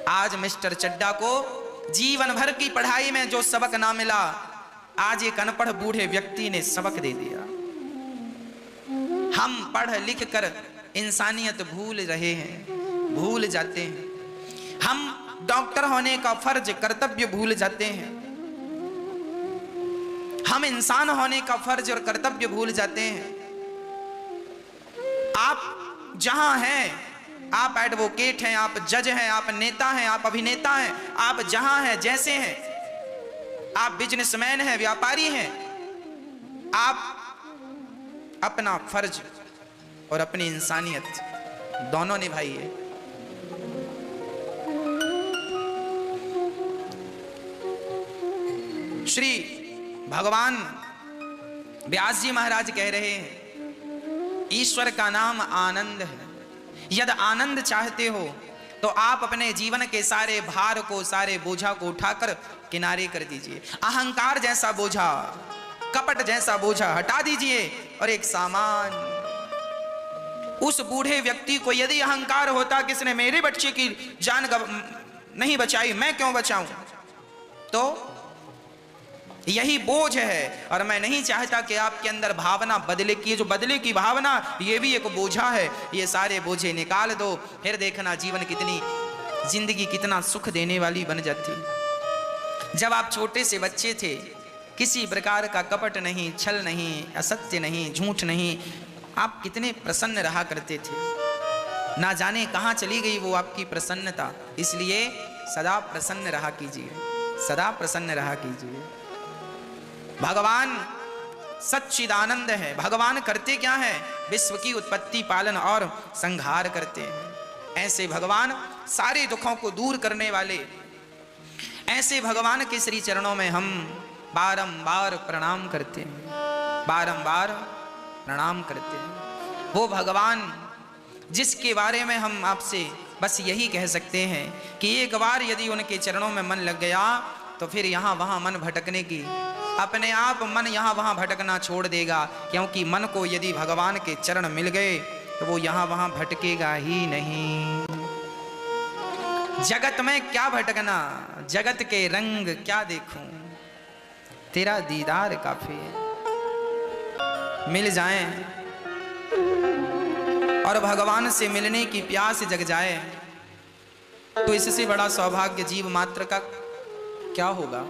आज मिस्टर चड्डा को जीवन भर की पढ़ाई में जो सबक ना मिला, आज एक अनपढ़ बूढ़े व्यक्ति ने सबक दे दिया। हम पढ़ लिख कर इंसानियत भूल रहे हैं, भूल जाते हैं। हम डॉक्टर होने का फर्ज, कर्तव्य भूल जाते हैं। हम इंसान होने का फर्ज और कर्तव्य भूल जाते हैं। आप जहां हैं, आप एडवोकेट हैं, आप जज हैं, आप नेता हैं, आप अभिनेता हैं, आप जहां हैं, जैसे हैं, आप बिजनेसमैन हैं, व्यापारी हैं, आप अपना फर्ज और अपनी इंसानियत दोनों निभाइए। श्री भगवान व्यास जी महाराज कह रहे हैं, ईश्वर का नाम आनंद है। यदि आनंद चाहते हो तो आप अपने जीवन के सारे भार को, सारे बोझा को उठाकर किनारे कर दीजिए। अहंकार जैसा बोझा, कपट जैसा बोझा हटा दीजिए और एक सामान। उस बूढ़े व्यक्ति को यदि अहंकार होता, किसने मेरे बच्चे की जान नहीं बचाई, मैं क्यों बचाऊं, तो यही बोझ है। और मैं नहीं चाहता कि आपके अंदर भावना बदले की, जो बदले की भावना, ये भी एक बोझा है। ये सारे बोझे निकाल दो, फिर देखना जीवन कितनी, जिंदगी कितना सुख देने वाली बन जाती। जब आप छोटे से बच्चे थे, किसी प्रकार का कपट नहीं, छल नहीं, असत्य नहीं, झूठ नहीं, आप कितने प्रसन्न रहा करते थे, ना जाने कहाँ चली गई वो आपकी प्रसन्नता। इसलिए सदा प्रसन्न रहा कीजिए, सदा प्रसन्न रहा कीजिए। भगवान सच्चिदानंद है। भगवान करते क्या है? विश्व की उत्पत्ति, पालन और संहार करते हैं। ऐसे भगवान सारे दुखों को दूर करने वाले, ऐसे भगवान के श्री चरणों में हम बारंबार प्रणाम करते हैं, बारंबार प्रणाम करते हैं। वो भगवान जिसके बारे में हम आपसे बस यही कह सकते हैं कि एक बार यदि उनके चरणों में मन लग गया तो फिर यहाँ वहाँ मन भटकने की, अपने आप मन यहाँ वहाँ भटकना छोड़ देगा। क्योंकि मन को यदि भगवान के चरण मिल गए तो वो यहाँ वहाँ भटकेगा ही नहीं। जगत में क्या भटकना, जगत के रंग क्या देखूं, तेरा दीदार काफी है। मिल जाएं और भगवान से मिलने की प्यास जग जाए तो इससे बड़ा सौभाग्य जीव मात्र का क्या होगा।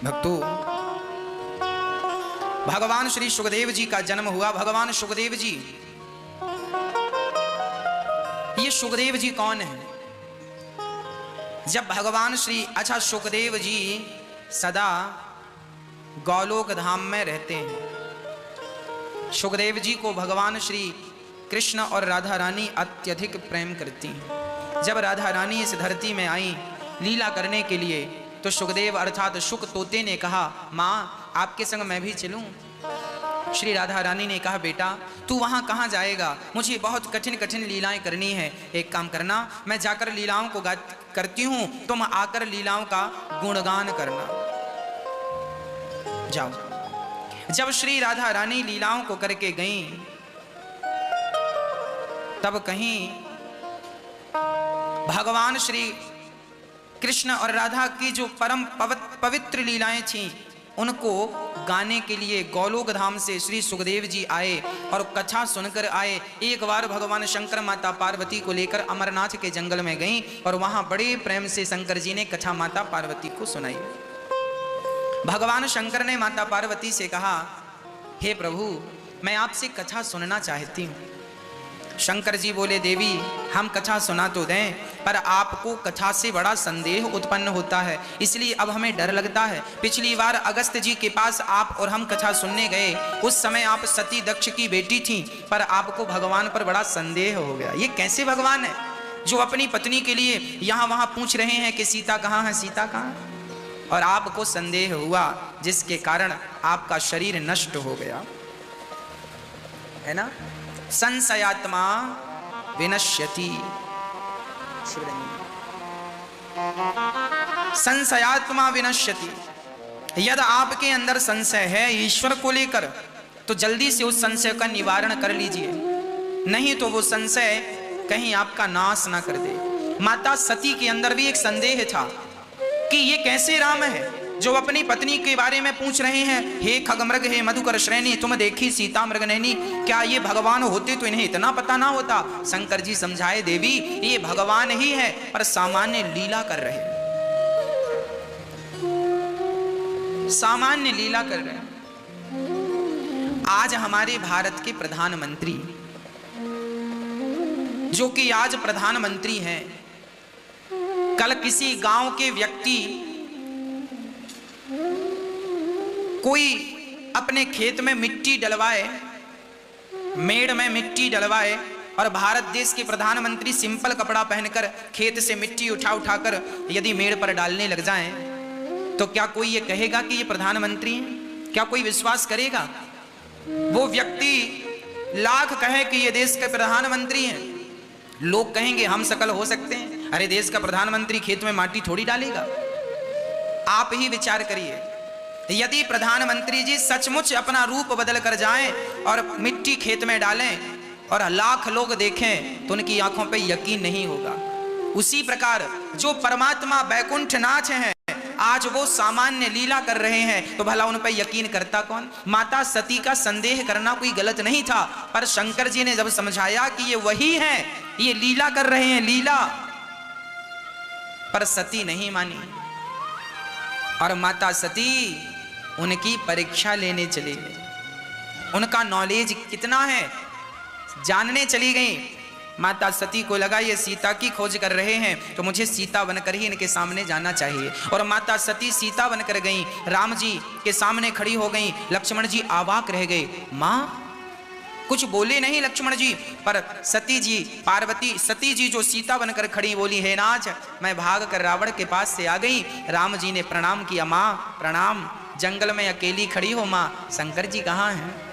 भक्तों, भगवान श्री सुखदेव जी का जन्म हुआ। भगवान सुखदेव जी, ये सुखदेव जी कौन है? जब भगवान श्री सुखदेव जी सदा गौलोक धाम में रहते हैं। सुखदेव जी को भगवान श्री कृष्ण और राधा रानी अत्यधिक प्रेम करती हैं। जब राधा रानी इस धरती में आई लीला करने के लिए तो सुखदेव अर्थात शुक तोते ने कहा, माँ आपके संग मैं भी चलूं? श्री राधा रानी ने कहा, बेटा तू वहां कहां जाएगा, मुझे बहुत कठिन कठिन लीलाएं करनी है। एक काम करना, मैं जाकर लीलाओं को करती हूं, तुम आकर लीलाओं का गुणगान करना। जाओ। जब श्री राधा रानी लीलाओं को करके गईं तब कहीं भगवान श्री कृष्ण और राधा की जो परम पवित्र लीलाएं थीं उनको गाने के लिए गोलोक धाम से श्री सुखदेव जी आए और कथा सुनकर आए। एक बार भगवान शंकर माता पार्वती को लेकर अमरनाथ के जंगल में गईं और वहां बड़े प्रेम से शंकर जी ने कथा माता पार्वती को सुनाई। भगवान शंकर ने माता पार्वती से कहा, हे प्रभु मैं आपसे कथा सुनना चाहती हूँ। शंकर जी बोले, देवी हम कथा सुना तो दें पर आपको कथा से बड़ा संदेह उत्पन्न होता है, इसलिए अब हमें डर लगता है। पिछली बार अगस्त जी के पास आप और हम कथा सुनने गए, उस समय आप सती दक्ष की बेटी थी, पर आपको भगवान पर बड़ा संदेह हो गया। ये कैसे भगवान है जो अपनी पत्नी के लिए यहाँ वहाँ पूछ रहे हैं कि सीता कहाँ है, सीता कहाँ है, और आपको संदेह हुआ जिसके कारण आपका शरीर नष्ट हो गया, है ना। संशयात्मा विनश्यति, संशयात्मा विनश्यति। यदि आपके अंदर संशय है ईश्वर को लेकर तो जल्दी से उस संशय का निवारण कर लीजिए, नहीं तो वो संशय कहीं आपका नाश ना कर दे। माता सती के अंदर भी एक संदेह था कि ये कैसे राम है जो अपनी पत्नी के बारे में पूछ रहे हैं, हे खगमृग हे मधुकर श्रेणी तुम देखी सीता मृग नैनी, क्या ये भगवान होते तो इन्हें इतना पता ना होता। शंकर जी समझाए, देवी ये भगवान ही है पर सामान्य लीला कर रहे हैं, सामान्य लीला कर रहे हैं। आज हमारे भारत के प्रधानमंत्री जो कि आज प्रधानमंत्री हैं, कल किसी गांव के व्यक्ति कोई अपने खेत में मिट्टी डलवाए, मेड़ में मिट्टी डलवाए और भारत देश के प्रधानमंत्री सिंपल कपड़ा पहनकर खेत से मिट्टी उठाकर यदि मेड़ पर डालने लग जाएं तो क्या कोई ये कहेगा कि ये प्रधानमंत्री हैं? क्या कोई विश्वास करेगा? वो व्यक्ति लाख कहे कि ये देश के प्रधानमंत्री हैं, लोग कहेंगे हम सकल हो सकते हैं, अरे देश का प्रधानमंत्री खेत में माटी थोड़ी डालेगा। आप ही विचार करिए, यदि प्रधानमंत्री जी सचमुच अपना रूप बदल कर जाएं और मिट्टी खेत में डालें और लाख लोग देखें तो उनकी आंखों पे यकीन नहीं होगा। उसी प्रकार जो परमात्मा बैकुंठनाथ हैं आज वो सामान्य लीला कर रहे हैं तो भला उन पर यकीन करता कौन। माता सती का संदेह करना कोई गलत नहीं था, पर शंकर जी ने जब समझाया कि ये वही हैं, ये लीला कर रहे हैं लीला, पर सती नहीं मानी और माता सती उनकी परीक्षा लेने चली गई। उनका नॉलेज कितना है जानने चली गई। माता सती को लगा ये सीता की खोज कर रहे हैं तो मुझे सीता बनकर ही इनके सामने जाना चाहिए। और माता सती सीता बनकर गई, राम जी के सामने खड़ी हो गई। लक्ष्मण जी अवाक रह गए, माँ कुछ बोले नहीं लक्ष्मण जी, पर सती जी पार्वती सती जी जो सीता बनकर खड़ी बोली, हे नाथ मैं भाग कर रावण के पास से आ गई। राम जी ने प्रणाम किया, माँ प्रणाम। जंगल में अकेली खड़ी हो माँ, शंकर जी कहाँ हैं?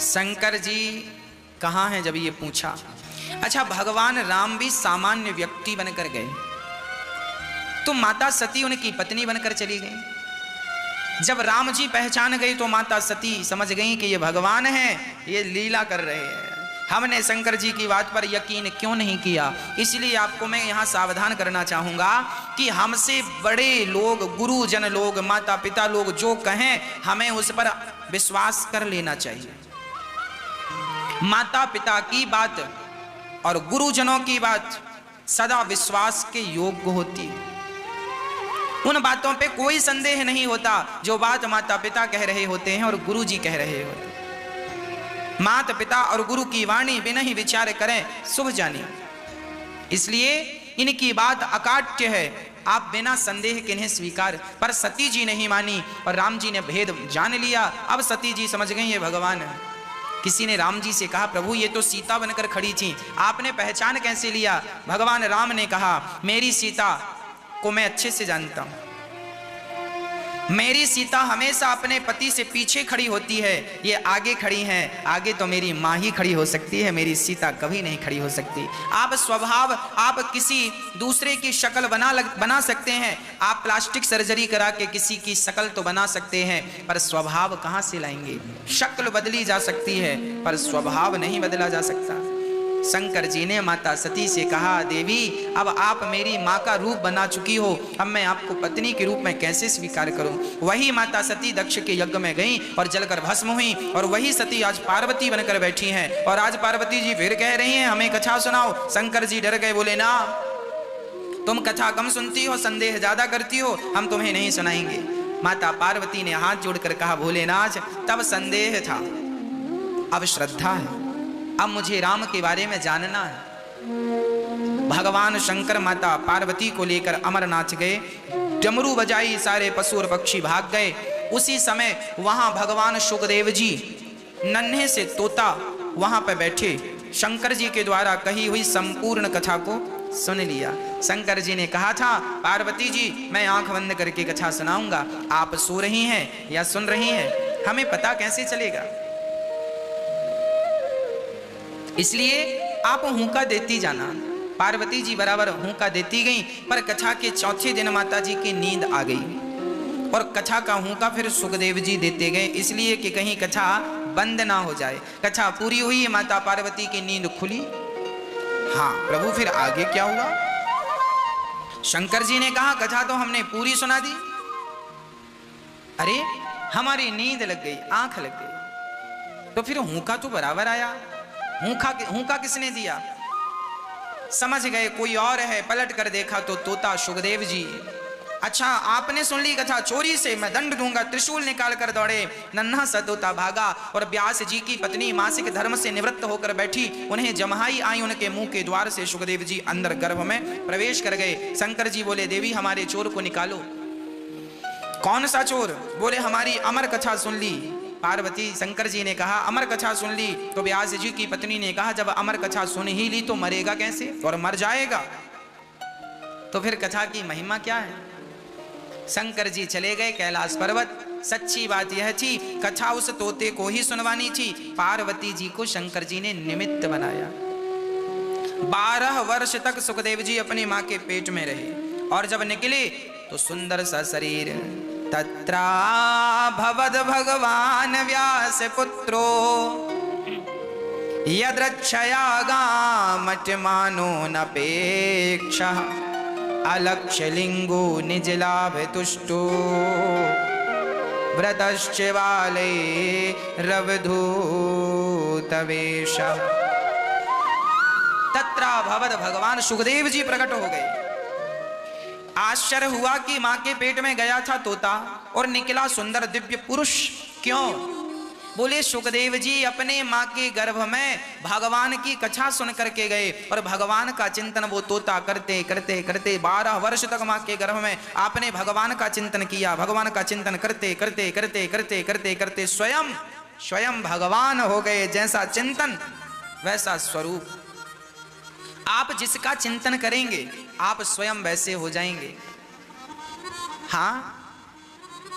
शंकर जी कहाँ हैं जब ये पूछा। अच्छा, भगवान राम भी सामान्य व्यक्ति बनकर गए तो माता सती उनकी पत्नी बनकर चली गई। जब राम जी पहचान गई तो माता सती समझ गई कि ये भगवान हैं, ये लीला कर रहे हैं। हमने शंकर जी की बात पर यकीन क्यों नहीं किया? इसलिए आपको मैं यहाँ सावधान करना चाहूँगा कि हमसे बड़े लोग, गुरुजन लोग, माता पिता लोग जो कहें हमें उस पर विश्वास कर लेना चाहिए। माता पिता की बात और गुरुजनों की बात सदा विश्वास के योग्य होती है। उन बातों पे कोई संदेह नहीं होता जो बात माता पिता कह रहे होते हैं और गुरु जी कह रहे होते हैं। माता पिता और गुरु की वाणी बिना ही विचार करें शुभ जानी। इसलिए इनकी बात अकाट्य है, आप बिना संदेह के इन्हें स्वीकार। पर सती जी नहीं मानी और राम जी ने भेद जान लिया। अब सती जी समझ गई ये भगवान है। किसी ने राम जी से कहा, प्रभु ये तो सीता बनकर खड़ी थी, आपने पहचान कैसे लिया? भगवान राम ने कहा, मेरी सीता को मैं अच्छे से जानता हूं। मेरी सीता हमेशा अपने पति से पीछे खड़ी होती है, ये आगे खड़ी हैं। आगे तो मेरी माँ ही खड़ी हो सकती है, मेरी सीता कभी नहीं खड़ी हो सकती। आप स्वभाव, आप किसी दूसरे की शक्ल बना सकते हैं, आप प्लास्टिक सर्जरी करा के किसी की शक्ल तो बना सकते हैं, पर स्वभाव कहाँ से लाएंगे? शक्ल बदली जा सकती है पर स्वभाव नहीं बदला जा सकता। शंकर जी ने माता सती से कहा, देवी अब आप मेरी माँ का रूप बना चुकी हो, अब मैं आपको पत्नी के रूप में कैसे स्वीकार करूं? वही माता सती दक्ष के यज्ञ में गई और जलकर भस्म हुई और वही सती आज पार्वती बनकर बैठी हैं। और आज पार्वती जी फिर कह रही हैं हमें कथा सुनाओ। शंकर जी डर गए, बोले ना, तुम कथा कम सुनती हो, संदेह ज्यादा करती हो, हम तुम्हें नहीं सुनाएंगे। माता पार्वती ने हाथ जोड़कर कहा, भोलेनाथ तब संदेह था, अब श्रद्धा है, अब मुझे राम के बारे में जानना है। भगवान शंकर माता पार्वती को लेकर अमरनाथ गए, डमरू बजाई, सारे पशु और पक्षी भाग गए। उसी समय वहां भगवान सुखदेव जी नन्हे से तोता वहां पर बैठे शंकर जी के द्वारा कही हुई संपूर्ण कथा को सुन लिया। शंकर जी ने कहा था, पार्वती जी मैं आंख बंद करके कथा सुनाऊंगा, आप सो रही हैं या सुन रही हैं हमें पता कैसे चलेगा? इसलिए आप हुंका देती जाना। पार्वती जी बराबर हुंका देती गई, पर कथा के चौथे दिन माता जी की नींद आ गई और कथा का हुंका फिर सुखदेव जी देते गए, इसलिए कि कहीं कथा बंद ना हो जाए। कथा पूरी हुई, माता पार्वती की नींद खुली। हाँ प्रभु फिर आगे क्या हुआ? शंकर जी ने कहा, कथा तो हमने पूरी सुना दी, अरे हमारी नींद लग गई, आंख लग गई, तो फिर हुंका तो बराबर आया। हुंका किसने दिया? समझ गए कोई और है। पलट कर देखा तो तोता सुखदेव जी। अच्छा आपने सुन ली कथा, चोरी से मैं दंड दूंगा। त्रिशूल निकाल कर दौड़े, नन्हा सा तोता भागा और व्यास जी की पत्नी मासिक धर्म से निवृत्त होकर बैठी, उन्हें जमहाई आई, उनके मुंह के द्वार से सुखदेव जी अंदर गर्भ में प्रवेश कर गए। शंकर जी बोले, देवी हमारे चोर को निकालो। कौन सा चोर? बोले हमारी अमर कथा सुन ली। पार्वती शंकर जी ने कहा, अमर कथा सुन ली? तो व्यास जी की पत्नी ने कहा, जब अमर कथा सुन ही ली तो मरेगा कैसे? और मर जाएगा तो फिर कथा की महिमा क्या है? शंकर जी चले गए कैलाश पर्वत। सच्ची बात यह थी, कथा उस तोते को ही सुनवानी थी। पार्वती जी को शंकर जी ने निमित्त बनाया। 12 वर्ष तक सुखदेव जी अपनी माँ के पेट में रहे और जब निकले तो सुंदर सा शरीर। तत्रा भवद भगवान व्यास पुत्रो यद्रक्षया गामट मानो नपेक्षा अलक्ष्य लिंगो निज लाभ तुष्टो व्रतश्च वाले रवधूतवेश। तत्रा भवद भगवान सुखदेव जी प्रकट हो गए। आश्चर्य हुआ कि मां के पेट में गया था तोता और निकला सुंदर दिव्य पुरुष। क्यों? बोले सुखदेव जी अपने मां के गर्भ में भगवान की कथा सुन करके गए और भगवान का चिंतन वो तोता करते करते करते 12 वर्ष तक मां के गर्भ में आपने भगवान का चिंतन किया। भगवान का चिंतन करते करते करते करते करते करते स्वयं भगवान हो गए। जैसा चिंतन वैसा स्वरूप। आप जिसका चिंतन करेंगे आप स्वयं वैसे हो जाएंगे। हाँ,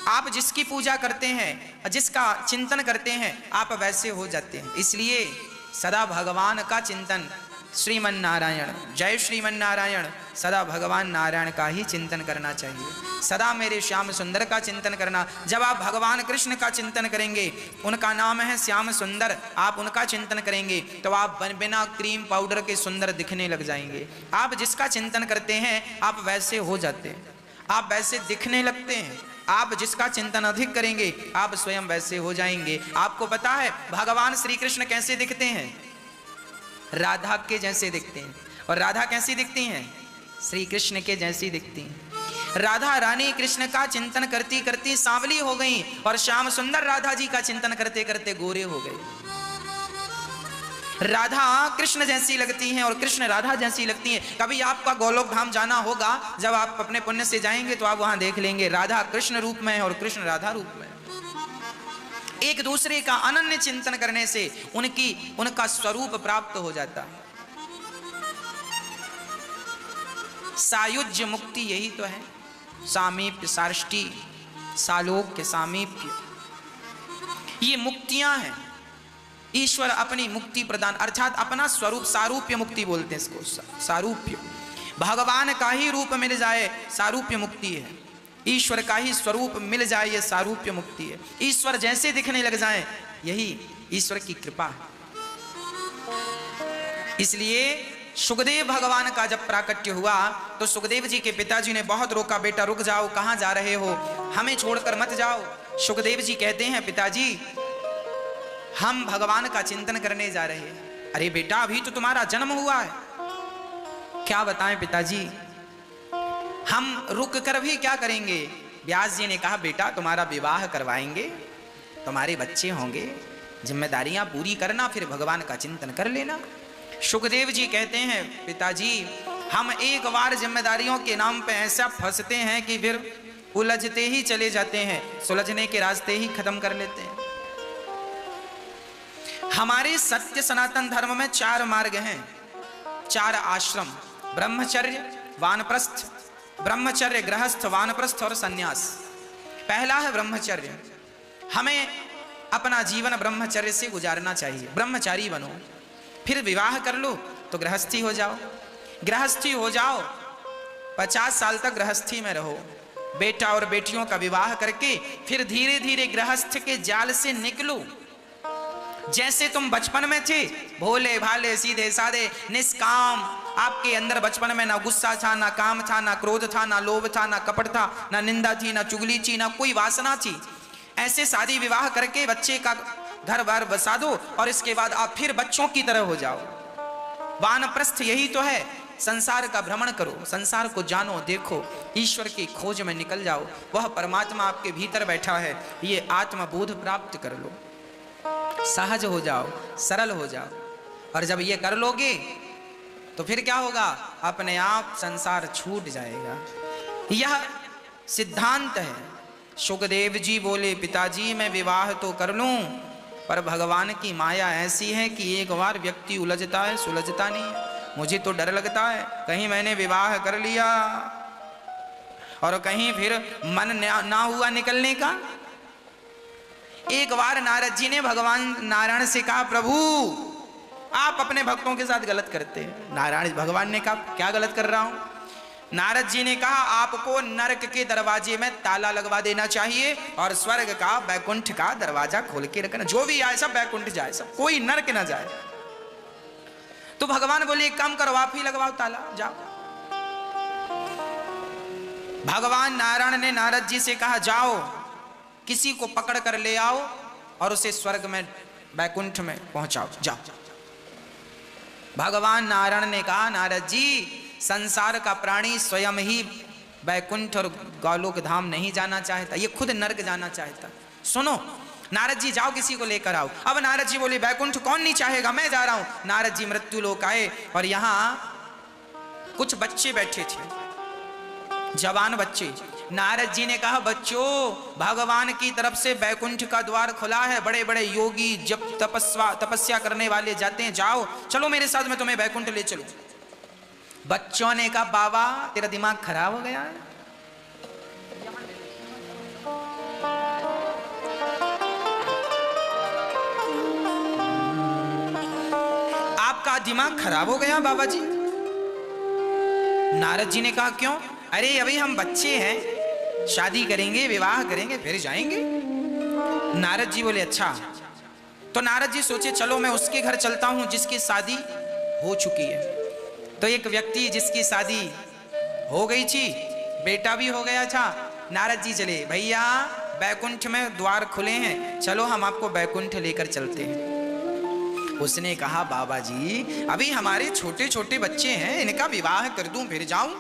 आप जिसकी पूजा करते हैं, जिसका चिंतन करते हैं, आप वैसे हो जाते हैं। इसलिए सदा भगवान का चिंतन, श्रीमन नारायण, जय श्रीमन नारायण, सदा भगवान नारायण का ही चिंतन करना चाहिए। सदा मेरे श्याम सुंदर का चिंतन करना। जब आप भगवान कृष्ण का चिंतन करेंगे, उनका नाम है श्याम सुंदर, आप उनका चिंतन करेंगे तो आप बिना क्रीम पाउडर के सुंदर दिखने लग जाएंगे। आप जिसका चिंतन करते हैं आप वैसे हो जाते हैं, आप वैसे दिखने लगते हैं। आप जिसका चिंतन अधिक करेंगे आप स्वयं वैसे हो जाएंगे। आपको पता है भगवान श्री कृष्ण कैसे दिखते हैं? राधा के जैसे दिखते हैं। और राधा कैसी दिखती हैं? श्री कृष्ण के जैसी दिखती हैं। राधा रानी कृष्ण का चिंतन करती करती सांवली हो गई और श्याम सुंदर राधा जी का चिंतन करते करते गोरे हो गए। राधा कृष्ण जैसी लगती हैं और कृष्ण राधा जैसी लगती हैं। कभी आपका गोलोक धाम जाना होगा, जब आप अपने पुण्य से जाएंगे तो आप वहां देख लेंगे राधा कृष्ण रूप में है और कृष्ण राधा रूप में। एक दूसरे का अनन्य चिंतन करने से उनका स्वरूप प्राप्त हो जाता है। सायुज्य मुक्ति यही तो है। सामीप्य, सार्ष्टी, सालोक्य, सामीप्य, ये मुक्तियां हैं। ईश्वर अपनी मुक्ति प्रदान अर्थात अपना स्वरूप, सारूप्य मुक्ति बोलते हैं इसको। सारूप्य, भगवान का ही रूप मिल जाए सारूप्य मुक्ति है। ईश्वर का ही स्वरूप मिल जाए ये सारूप्य मुक्ति है। ईश्वर जैसे दिखने लग जाए यही ईश्वर की कृपा है। इसलिए सुखदेव भगवान का जब प्राकट्य हुआ तो सुखदेव जी के पिताजी ने बहुत रोका, बेटा रुक जाओ, कहां जा रहे हो, हमें छोड़कर मत जाओ। सुखदेव जी कहते हैं पिताजी हम भगवान का चिंतन करने जा रहे हैं। अरे बेटा अभी तो तुम्हारा जन्म हुआ है। क्या बताएं पिताजी, हम रुक कर भी क्या करेंगे? व्यास जी ने कहा बेटा तुम्हारा विवाह करवाएंगे, तुम्हारे बच्चे होंगे, जिम्मेदारियां पूरी करना, फिर भगवान का चिंतन कर लेना। सुखदेव जी कहते हैं पिताजी हम एक बार जिम्मेदारियों के नाम पे ऐसा फंसते हैं कि फिर उलझते ही चले जाते हैं, सुलझने के रास्ते ही खत्म कर लेते हैं। हमारे सत्य सनातन धर्म में 4 मार्ग हैं, 4 आश्रम, ब्रह्मचर्य, वानप्रस्थ, ब्रह्मचर्य, गृहस्थ, वानप्रस्थ और सन्यास। पहला है ब्रह्मचर्य। हमें अपना जीवन ब्रह्मचर्य से गुजारना चाहिए। ब्रह्मचारी बनो, फिर विवाह कर लो तो गृहस्थी हो जाओ। गृहस्थी हो जाओ, 50 साल तक गृहस्थी में रहो, बेटा और बेटियों का विवाह करके फिर धीरे धीरे गृहस्थ के जाल से निकलो। जैसे तुम बचपन में थे भोले भाले सीधे साधे निष्काम, आपके अंदर बचपन में ना गुस्सा था, ना काम था, ना क्रोध था, ना लोभ था, ना कपट था, ना निंदा थी, ना चुगली थी, ना कोई वासना थी। ऐसे शादी विवाह करके बच्चे का घर बार बसा दो और इसके बाद आप फिर बच्चों की तरह हो जाओ। वानप्रस्थ यही तो है, संसार का भ्रमण करो, संसार को जानो, देखो, ईश्वर की खोज में निकल जाओ। वह परमात्मा आपके भीतर बैठा है, ये आत्मबोध प्राप्त कर लो, सहज हो जाओ, सरल हो जाओ। और जब ये कर लोगे तो फिर क्या होगा? अपने आप संसार छूट जाएगा। यह सिद्धांत है। सुखदेव जी बोले पिताजी मैं विवाह तो कर लूं, पर भगवान की माया ऐसी है कि एक बार व्यक्ति उलझता है, सुलझता नहीं। मुझे तो डर लगता है कहीं मैंने विवाह कर लिया और कहीं फिर मन ना हुआ निकलने का। एक बार नारद जी ने भगवान नारायण से कहा प्रभु आप अपने भक्तों के साथ गलत करते हैं। नारायण भगवान ने कहा क्या गलत कर रहा हूं? नारद जी ने कहा आपको नरक के दरवाजे में ताला लगवा देना चाहिए और स्वर्ग का, बैकुंठ का दरवाजा खोल के रखना। जो भी आए सब बैकुंठ जाए, सब कोई नरक ना जाए। तो भगवान बोले एक काम करो आप ही लगवाओ ताला, जाओ। भगवान नारायण ने नारद जी से कहा जाओ किसी को पकड़ कर ले आओ और उसे स्वर्ग में, बैकुंठ में पहुंचाओ, जाओ। भगवान नारायण ने कहा नारद जी संसार का प्राणी स्वयं ही बैकुंठ और गौलोक धाम नहीं जाना चाहता, ये खुद नर्क जाना चाहता। सुनो नारद जी जाओ किसी को लेकर आओ। अब नारद जी बोले बैकुंठ कौन नहीं चाहेगा, मैं जा रहा हूं। नारद जी मृत्यु लोक आए और यहां कुछ बच्चे बैठे थे, जवान बच्चे। नारद जी ने कहा बच्चों भगवान की तरफ से बैकुंठ का द्वार खुला है, बड़े बड़े योगी जब तपस्या करने वाले जाते हैं, जाओ चलो मेरे साथ, मैं तुम्हें बैकुंठ ले चलूं। बच्चों ने कहा बाबा तेरा दिमाग खराब हो गया है, आपका दिमाग खराब हो गया बाबा जी। नारद जी ने कहा क्यों? अरे अभी हम बच्चे हैं, शादी करेंगे विवाह करेंगे फिर जाएंगे। नारद जी बोले अच्छा। तो नारद जी सोचे चलो मैं उसके घर चलता हूं जिसकी शादी हो चुकी है। तो एक व्यक्ति जिसकी शादी हो गई थी, बेटा भी हो गया था, नारद जी चले भैया बैकुंठ में द्वार खुले हैं, चलो हम आपको बैकुंठ लेकर चलते हैं। उसने कहा बाबा जी अभी हमारे छोटे छोटे बच्चे हैं, इनका विवाह कर दूं फिर जाऊं।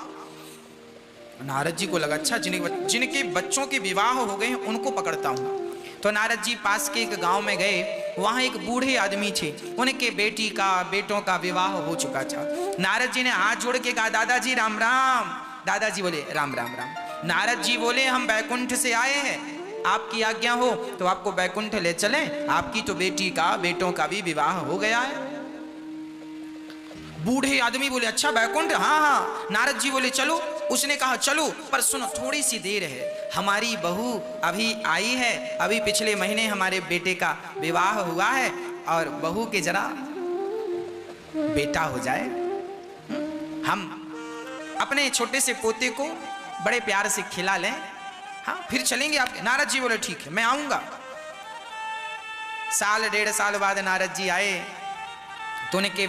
नारद जी को लगा अच्छा जिनके बच्चों के विवाह हो गए हैं उनको पकड़ता हूं। तो नारद जी पास के एक गांव में गए, वहां एक बूढ़े आदमी थे, उनके बेटों का विवाह हो चुका था। नारद जी ने हाथ जोड़ के कहा दादाजी राम राम। दादाजी बोले राम राम राम। नारद जी बोले हम बैकुंठ से आए हैं, आपकी आज्ञा हो तो आपको बैकुंठ ले चलें, आपकी तो बेटों का भी विवाह हो गया है। बूढ़े आदमी बोले अच्छा बैकुंठ, हाँ हाँ। नारद जी बोले चलो। उसने कहा चलो पर सुनो थोड़ी सी देर है, हमारी बहू अभी आई है, अभी पिछले महीने हमारे बेटे का विवाह हुआ है और बहू के जरा बेटा हो जाए, हम अपने छोटे से पोते को बड़े प्यार से खिला लें, हाँ फिर चलेंगे आपके। नारद जी बोले ठीक है मैं आऊंगा। साल डेढ़ साल बाद नारद जी आए तो उनके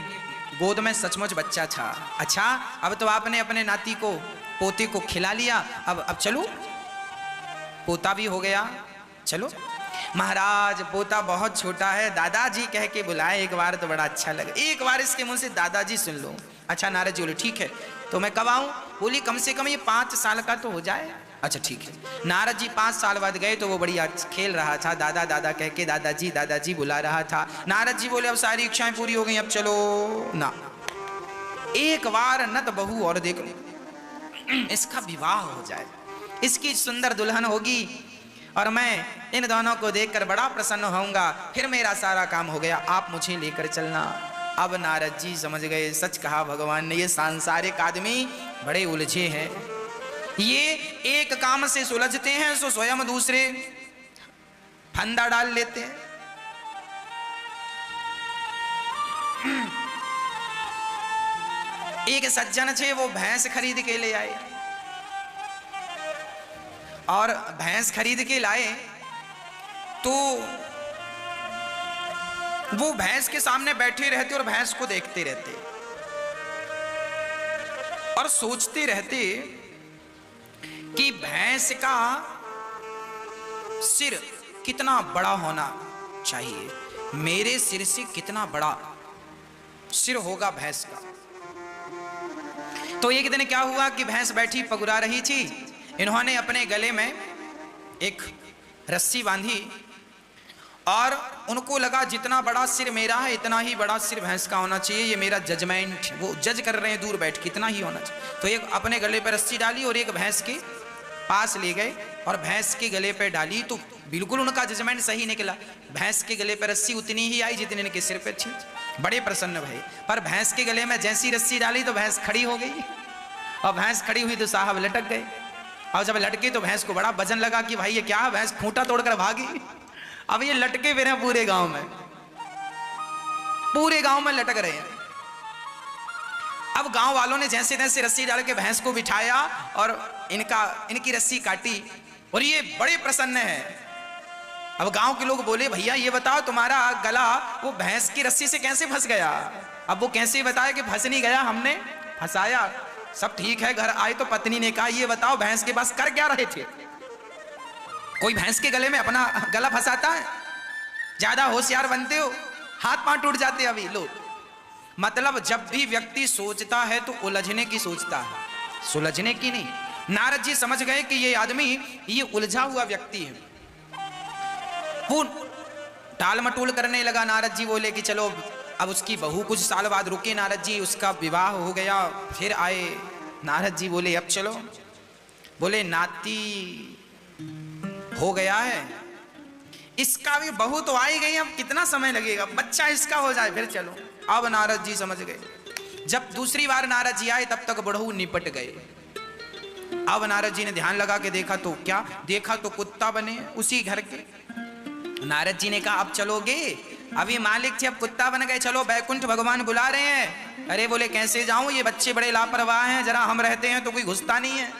गोद में सचमुच बच्चा था। अच्छा अब तो आपने अपने नाती को पोते को खिला लिया, अब चलो पोता भी हो गया, चलो। महाराज पोता बहुत छोटा है, दादाजी कह के बुलाए एक बार तो बड़ा अच्छा लगे, एक बार इसके मुंह से दादाजी सुन लो। अच्छा नारद जी बोले ठीक है तो मैं कब आऊं? बोली कम से कम ये 5 साल का तो हो जाए। अच्छा ठीक है। नारद जी 5 साल बाद गए तो वो बढ़िया खेल रहा था, दादा दादा कह के दादाजी बुला रहा था। नारद जी बोले अब सारी इच्छाएं पूरी हो गई, अब चलो ना, एक बार नत बहू और देख लो, इसका विवाह हो जाए, इसकी सुंदर दुल्हन होगी और मैं इन दोनों को देखकर बड़ा प्रसन्न होऊंगा, फिर मेरा सारा काम हो गया, आप मुझे लेकर चलना। अब नारद जी समझ गए सच कहा भगवान ने, ये सांसारिक आदमी बड़े उलझे हैं, ये एक काम से सुलझते हैं सो स्वयं दूसरे फंदा डाल लेते हैं। एक सज्जन थे वो भैंस खरीद के ले आए और भैंस खरीद के लाए तो वो भैंस के सामने बैठे रहते और भैंस को देखते रहते और सोचते रहते कि भैंस का सिर कितना बड़ा होना चाहिए, मेरे सिर से कितना बड़ा सिर होगा भैंस का। तो एक दिन क्या हुआ कि भैंस बैठी पगुरा रही थी, इन्होंने अपने गले में एक रस्सी बांधी और उनको लगा जितना बड़ा सिर मेरा है इतना ही बड़ा सिर भैंस का होना चाहिए, ये मेरा जजमेंट, वो जज कर रहे हैं दूर बैठ के, इतना ही होना चाहिए। तो एक अपने गले पर रस्सी डाली और एक भैंस के पास ले गए और भैंस के गले पर डाली तो बिल्कुल उनका जजमेंट सही निकला, भैंस के गले पर रस्सी उतनी ही आई जितनी इनके सिर पे थी। बड़े प्रसन्न भई, पर भैंस के गले में जैसी रस्सी डाली तो भैंस खड़ी हो गई और भैंस खड़ी हुई तो साहब लटक गए और जब लटके तो भैंस को बड़ा वजन लगा कि भाई ये क्या है, भैंस खूंटा तोड़कर भागी। अब ये लटके फिर हैं पूरे गांव में लटक रहे हैं। अब गांव वालों ने जैसे तैसे रस्सी डाल के भैंस को बिठाया और इनकी रस्सी काटी और ये बड़े प्रसन्न है। अब गांव के लोग बोले भैया ये बताओ तुम्हारा गला वो भैंस की रस्सी से कैसे फंस गया? अब वो कैसे बताया कि फंस नहीं गया, हमने फंसाया, सब ठीक है। घर आए तो पत्नी ने कहा ये बताओ भैंस के पास कर क्या रहे थे? कोई भैंस के गले में अपना गला फंसाता है? ज्यादा होशियार बनते हो, हाथ पांव टूट जाते अभी लोग। मतलब जब भी व्यक्ति सोचता है तो उलझने की सोचता है, सुलझने की नहीं। नारद जी समझ गए कि ये आदमी ये उलझा हुआ व्यक्ति है। वो टाल मटोल करने लगा। नारद जी बोले कि चलो अब उसकी बहू कुछ साल बाद रुके नारद जी, उसका विवाह हो गया, फिर आए। नारद जी बोले अब चलो। बोले नाती हो गया है, इसका भी बहू तो आई गई, अब कितना समय लगेगा, बच्चा इसका हो जाए फिर चलो। अब नारद जी समझ गए। जब दूसरी बार नारद जी आए तब तक बड़हू निपट गए। अब नारद जी ने ध्यान लगा के देखा तो क्या देखा, तो कुत्ता बने उसी घर के। नारद जी ने कहा अब चलोगे? अभी मालिक थे, अब कुत्ता बन गए, चलो बैकुंठ भगवान बुला रहे हैं। अरे बोले कैसे जाऊं, ये बच्चे बड़े लापरवाह हैं, जरा हम रहते हैं तो कोई घुसता नहीं है,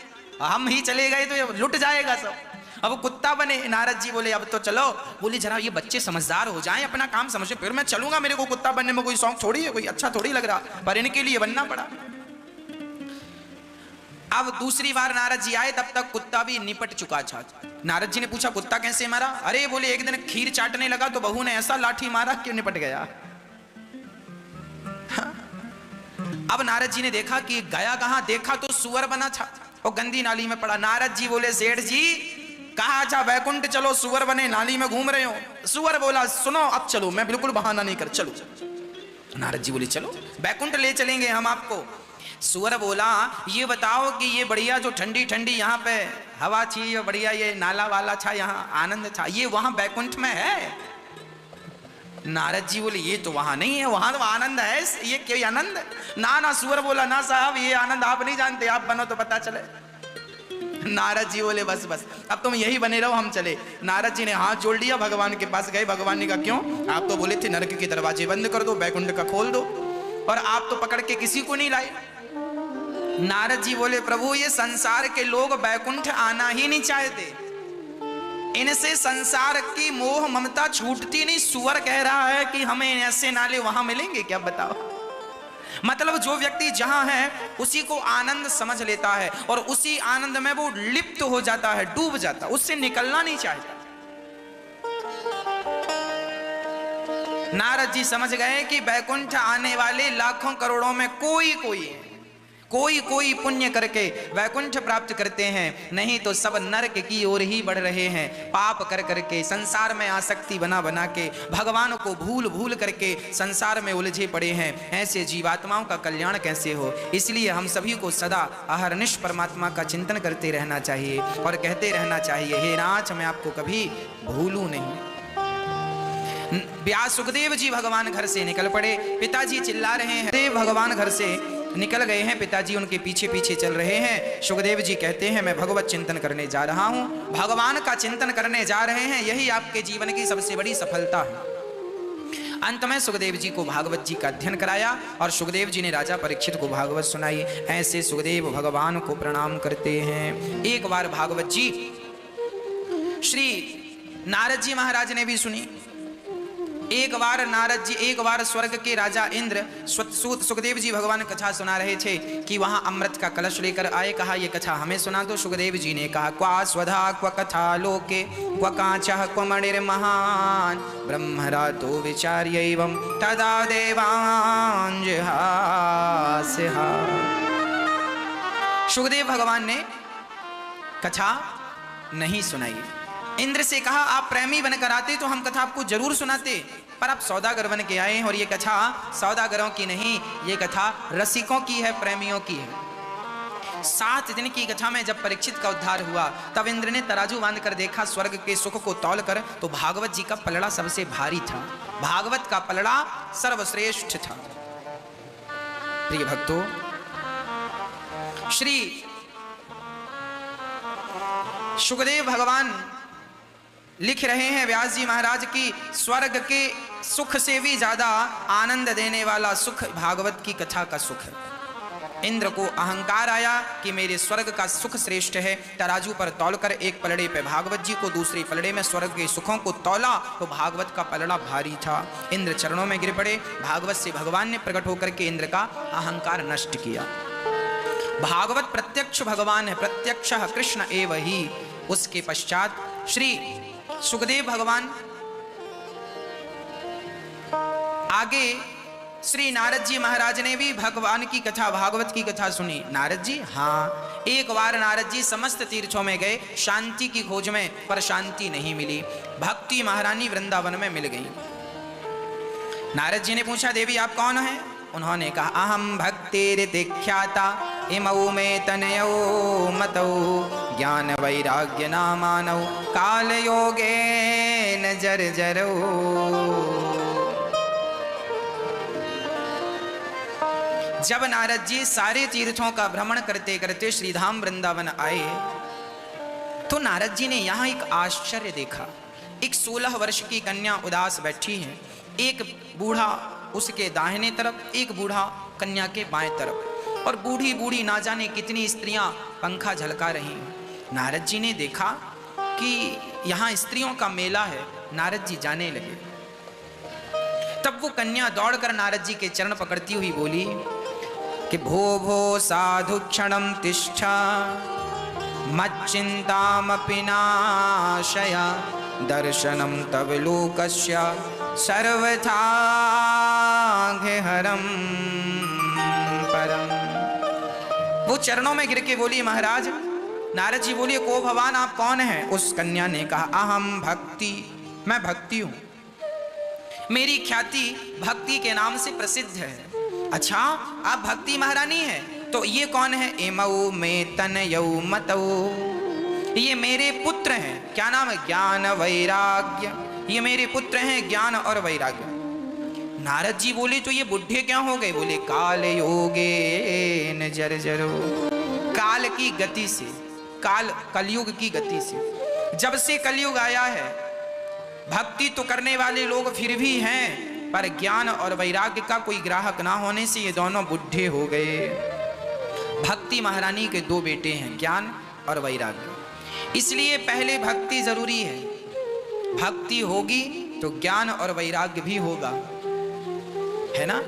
हम ही चले गए तो ये लुट जाएगा सब। अब कुत्ता बने। नारद जी बोले अब तो चलो। बोले जरा ये बच्चे समझदार हो जाएं, अपना काम समझे, फिर मैं चलूंगा। मेरे को कुत्ता बनने में कोई शौक थोड़ी है, कोई अच्छा थोड़ी लग रहा, पर इनके लिए बनना पड़ा। अब दूसरी बार नारद जी आए तब तक कुत्ता भी निपट चुका था। नारद जी ने पूछा कुत्ता कैसे मारा? अरे बोले एक दिन खीर चाटने लगा तो बहू ने ऐसा लाठी मारा कि निपट गया। अब नारद जी ने देखा कि गया कहां, देखा तो सुअर बना था और गंदी नाली में पड़ा। नारद जी बोले सेठ जी कहा था बैकुंठ चलो, सुअर बने नाली में घूम रहे हो। सुअर बोला सुनो अब चलो, मैं बिल्कुल बहाना नहीं कर, चलो। नारद जी बोले चलो बैकुंठ ले चलेंगे हम आपको। सुअर बोला ये बताओ कि ये बढ़िया जो ठंडी ठंडी यहाँ पे हवा थी, ये बढ़िया ये नाला वाला था, यहाँ आनंद था, ये वहां बैकुंठ में है? नारद जी बोले ये तो वहां नहीं है, वहां तो आनंद है, ये क्या आनंद? ना सुअर बोला ना साहब, ये आनंद आप नहीं जानते, आप बनो तो पता चले। नारद जी बोले बस बस अब तुम यही बने रहो, हम चले। नारद जी ने हाथ जोड़ लिया, भगवान के पास गए। भगवान ने कहा क्यों? आप तो बोले थे नरक के दरवाजे बंद कर दो, बैकुंठ का खोल दो, और आप तो पकड़ के किसी को नहीं लाए। नारद जी बोले प्रभु ये संसार के लोग बैकुंठ आना ही नहीं चाहते, इनसे संसार की मोह ममता छूटती नहीं। सुअर कह रहा है कि हमें ऐसे नाले वहां मिलेंगे क्या, बताओ? मतलब जो व्यक्ति जहां है उसी को आनंद समझ लेता है और उसी आनंद में वो लिप्त हो जाता है, डूब जाता है, उससे निकलना नहीं चाहता। नारद जी समझ गए कि बैकुंठ आने वाले लाखों करोड़ों में कोई पुण्य करके वैकुंठ प्राप्त करते हैं, नहीं तो सब नरक की ओर ही बढ़ रहे हैं। पाप कर करके संसार में आसक्ति बना बना के भगवान को भूल भूल करके संसार में उलझे पड़े हैं। ऐसे जीवात्माओं का कल्याण कैसे हो? इसलिए हम सभी को सदा अहरनिश परमात्मा का चिंतन करते रहना चाहिए और कहते रहना चाहिए हे नाथ मैं आपको कभी भूलूं नहीं। व्यास सुखदेव जी भगवान घर से निकल पड़े। पिताजी चिल्ला रहे हैं, देव भगवान घर से निकल गए हैं, पिताजी उनके पीछे पीछे चल रहे हैं। सुखदेव जी कहते हैं मैं भगवत चिंतन करने जा रहा हूं, भगवान का चिंतन करने जा रहे हैं, यही आपके जीवन की सबसे बड़ी सफलता है। अंत में सुखदेव जी को भागवत जी का अध्ययन कराया और सुखदेव जी ने राजा परीक्षित को भागवत सुनाई। ऐसे सुखदेव भगवान को प्रणाम करते हैं। एक बार भागवत जी श्री नारद जी महाराज ने भी सुनी। एक बार स्वर्ग के राजा इंद्र सुखदेव जी भगवान कथा सुना रहे थे कि वहां अमृत का कलश लेकर आए। कहा ये कथा हमें सुना दो। सुखदेव जी ने कहा क्वा स्वधा क्व कथा लोके क्व कांचः क्व मणिर्महान ब्रह्मरातो विचार्यैवं तदा देवांजहास्यः। सुखदेव भगवान ने कथा नहीं सुनाई। इंद्र से कहा आप प्रेमी बनकर आते तो हम कथा आपको जरूर सुनाते, पर आप सौदागर बन के आए हैं और ये कथा सौदागरों की नहीं, ये कथा रसिकों की है, प्रेमियों की है। 7 दिन की कथा में जब परीक्षित का उद्धार हुआ तब इंद्र ने तराजू बांध कर देखा स्वर्ग के सुख को तौल कर, तो भागवत जी का पलड़ा सबसे भारी था, भागवत का पलड़ा सर्वश्रेष्ठ था। प्रिय भक्तों, श्री सुखदेव भगवान लिख रहे हैं व्यास जी महाराज की स्वर्ग के सुख से भी ज्यादा आनंद देने वाला सुख भागवत की कथा का सुख है। इंद्र को अहंकार आया कि मेरे स्वर्ग का सुख श्रेष्ठ है। तराजू पर तौलकर एक पलड़े पे भागवत जी को, दूसरे पलड़े में स्वर्ग के सुखों को तौला तो भागवत का पलड़ा भारी था। इंद्र चरणों में गिर पड़े। भागवत से भगवान ने प्रकट होकर के इंद्र का अहंकार नष्ट किया। भागवत प्रत्यक्ष भगवान है, प्रत्यक्ष कृष्ण एव ही। उसके पश्चात श्री सुखदेव भगवान आगे श्री नारद जी महाराज ने भी भगवान की कथा, भागवत की कथा सुनी। नारद जी, हाँ, एक बार नारद जी समस्त तीर्थों में गए शांति की खोज में, पर शांति नहीं मिली। भक्ति महारानी वृंदावन में मिल गई। नारद जी ने पूछा, देवी आप कौन हैं? उन्होंने कहा, अहम भक्तिरिख्याता इमौ में तनयो मतौ ज्ञान वैराग्य नामानौ काल योगे न जर्जरौ। जब नारद जी सारे तीर्थों का भ्रमण करते करते श्रीधाम वृंदावन आए तो नारद जी ने यहाँ एक आश्चर्य देखा। एक 16 वर्ष की कन्या उदास बैठी है, एक बूढ़ा उसके दाहिने तरफ, एक बूढ़ा कन्या के बाएं तरफ, और बूढ़ी बूढ़ी ना जाने कितनी स्त्रियां पंखा झलका रही हैं। नारद जी ने देखा कि यहाँ स्त्रियों का मेला है। नारद जी जाने लगे। तब वो कन्या दौड़कर नारद जी के चरण पकड़ती हुई बोली कि भो भो साधु क्षणम तिष्ठा मच्चिंतामपि नाशय दर्शनम तव लोकस्य सर्वथा हरम परम। वो चरणों में गिर के बोली, महाराज। नारद जी बोलिए, को भगवान आप कौन हैं? उस कन्या ने कहा, अहम भक्ति, मैं भक्ति हूं, मेरी ख्याति भक्ति के नाम से प्रसिद्ध है। अच्छा, आप भक्ति महारानी हैं, तो ये कौन है? एमऊ में तनयौ मतौ, ये मेरे पुत्र हैं। क्या नाम है? ज्ञान वैराग्य, ये मेरे पुत्र हैं ज्ञान और वैराग्य। नारद जी बोले, तो ये बुढ़े क्या हो गए? बोले, काल योगे न जर्जरो, काल की गति से, काल कलयुग की गति से। जब से कलयुग आया है, भक्ति तो करने वाले लोग फिर भी हैं, पर ज्ञान और वैराग्य का कोई ग्राहक ना होने से ये दोनों बुढ़े हो गए। भक्ति महारानी के 2 बेटे हैं, ज्ञान और वैराग्य। इसलिए पहले भक्ति जरूरी है। भक्ति होगी तो ज्ञान और वैराग्य भी होगा, है ना?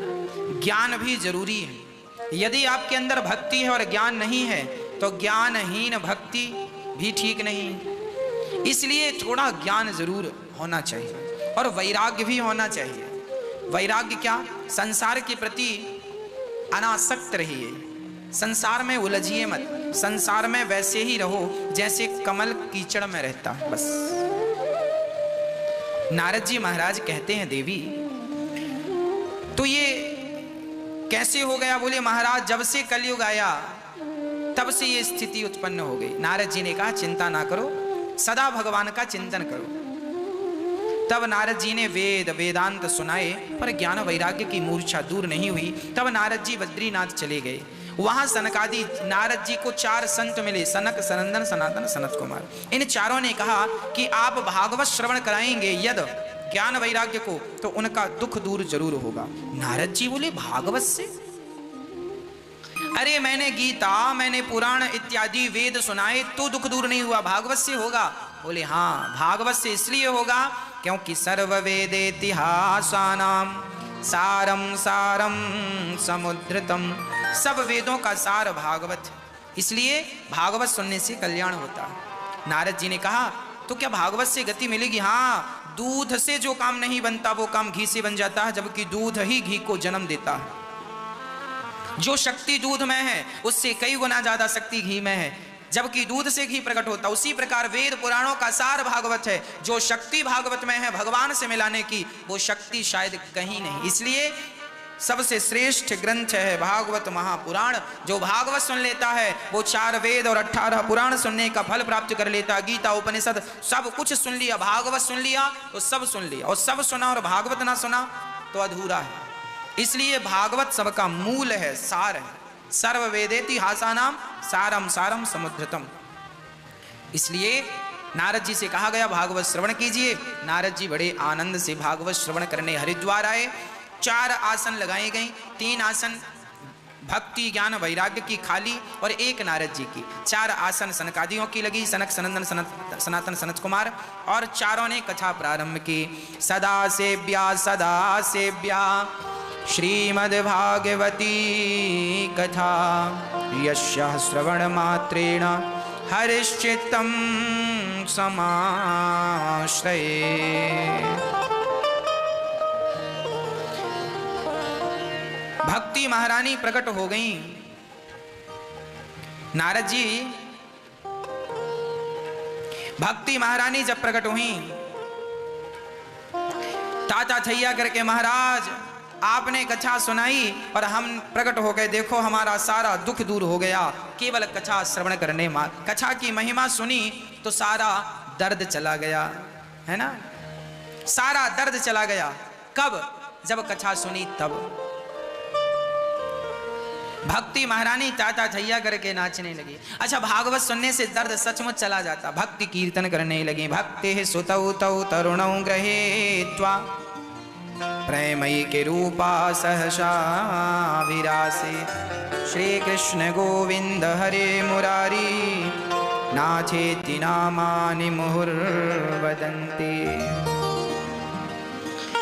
ज्ञान भी जरूरी है। यदि आपके अंदर भक्ति है और ज्ञान नहीं है तो ज्ञानहीन भक्ति भी ठीक नहीं। इसलिए थोड़ा ज्ञान जरूर होना चाहिए और वैराग्य भी होना चाहिए। वैराग्य क्या? संसार के प्रति अनासक्त रहिए, संसार में उलझिए मत, संसार में वैसे ही रहो जैसे कमल कीचड़ में रहता है, बस। नारद जी महाराज कहते हैं, देवी तो ये कैसे हो गया? बोले, महाराज जब से कलयुग आया तब से ये स्थिति उत्पन्न हो गई। नारद जी ने कहा, चिंता ना करो, सदा भगवान का चिंतन करो। तब नारद जी ने वेद वेदांत सुनाए, पर ज्ञान वैराग्य की मूर्छा दूर नहीं हुई। तब नारद जी बद्रीनाथ चले गए। वहां सनकादि नारद जी को 4 संत मिले, सनक, सनंदन, सनातन, सनत कुमार। इन चारों ने कहा कि आप भागवत श्रवण कराएंगे यद ज्ञान वैराग्य को, तो उनका दुख दूर जरूर होगा। नारद जी बोले, भागवत से? अरे मैंने गीता, मैंने पुराण इत्यादि वेद सुनाए तो दुख दूर नहीं हुआ, भागवत से होगा? बोले, हाँ, भागवत से इसलिए होगा क्योंकि सर्व वेदेतिहासानाम सारम सारम समुद्रतम, सब वेदों का सार भागवत, इसलिए भागवत सुनने से कल्याण होता है। नारद जी ने कहा, तो क्या भागवत से गति मिलेगी? हाँ, दूध से जो काम नहीं बनता वो काम घी से बन जाता है, जबकि दूध ही घी को जन्म देता है। जो शक्ति दूध में है उससे कई गुना ज्यादा शक्ति घी में है, जबकि दूध से घी प्रकट होता। उसी प्रकार वेद पुराणों का सार भागवत है। जो शक्ति भागवत में है भगवान से मिलाने की, वो शक्ति शायद कहीं नहीं। इसलिए सबसे श्रेष्ठ ग्रंथ है भागवत महापुराण। जो भागवत सुन लेता है वो 4 वेद और 18 पुराण सुनने का फल प्राप्त कर लेता। गीता, उपनिषद सब कुछ सुन लिया, भागवत सुन लिया तो सब सुन लिया, और सब सुना और भागवत ना सुना तो अधूरा है। इसलिए भागवत सबका मूल है, सार है। सर्व वेदेतिहासानाम सारम सारम समुद्रतम। इसलिए नारद जी से कहा गया भागवत श्रवण कीजिए। नारद जी बड़े आनंद से भागवत श्रवण करने हरिद्वार आए। 4 आसन लगाए गए, 3 आसन भक्ति ज्ञान वैराग्य की खाली और 1 नारद जी की। 4 आसन सनकादियों की लगी, सनक, सनंदन, सनातन, सनत कुमार, और चारों ने कथा प्रारंभ की। सदा सेव्या श्रीमद्भागवती कथा, यस्याः श्रवण मात्रेण हरिश्चित्तं समाश्रये। भक्ति महारानी प्रकट हो गई। नारद जी, भक्ति महारानी जब प्रकट हुई, ताता थैया करके महाराज आपने कथा सुनाई और हम प्रकट हो गए, देखो हमारा सारा दुख दूर हो गया केवल कथा श्रवण करने मात्र। कथा की महिमा सुनी तो सारा दर्द चला गया, है ना, सारा दर्द चला गया। कब? जब कथा सुनी तब। भक्ति महारानी ताता थैया करके नाचने लगी। अच्छा, भागवत सुनने से दर्द सचमुच चला जाता। भक्ति कीर्तन करने लगी। भक्ति सुतौ तौ तरुणौ गृहीत्वा प्रेमयी के रूपा सहसा विरासे। श्री कृष्ण गोविंद हरे मुरारी नाथेति नामानि मुहुर्वदन्ति।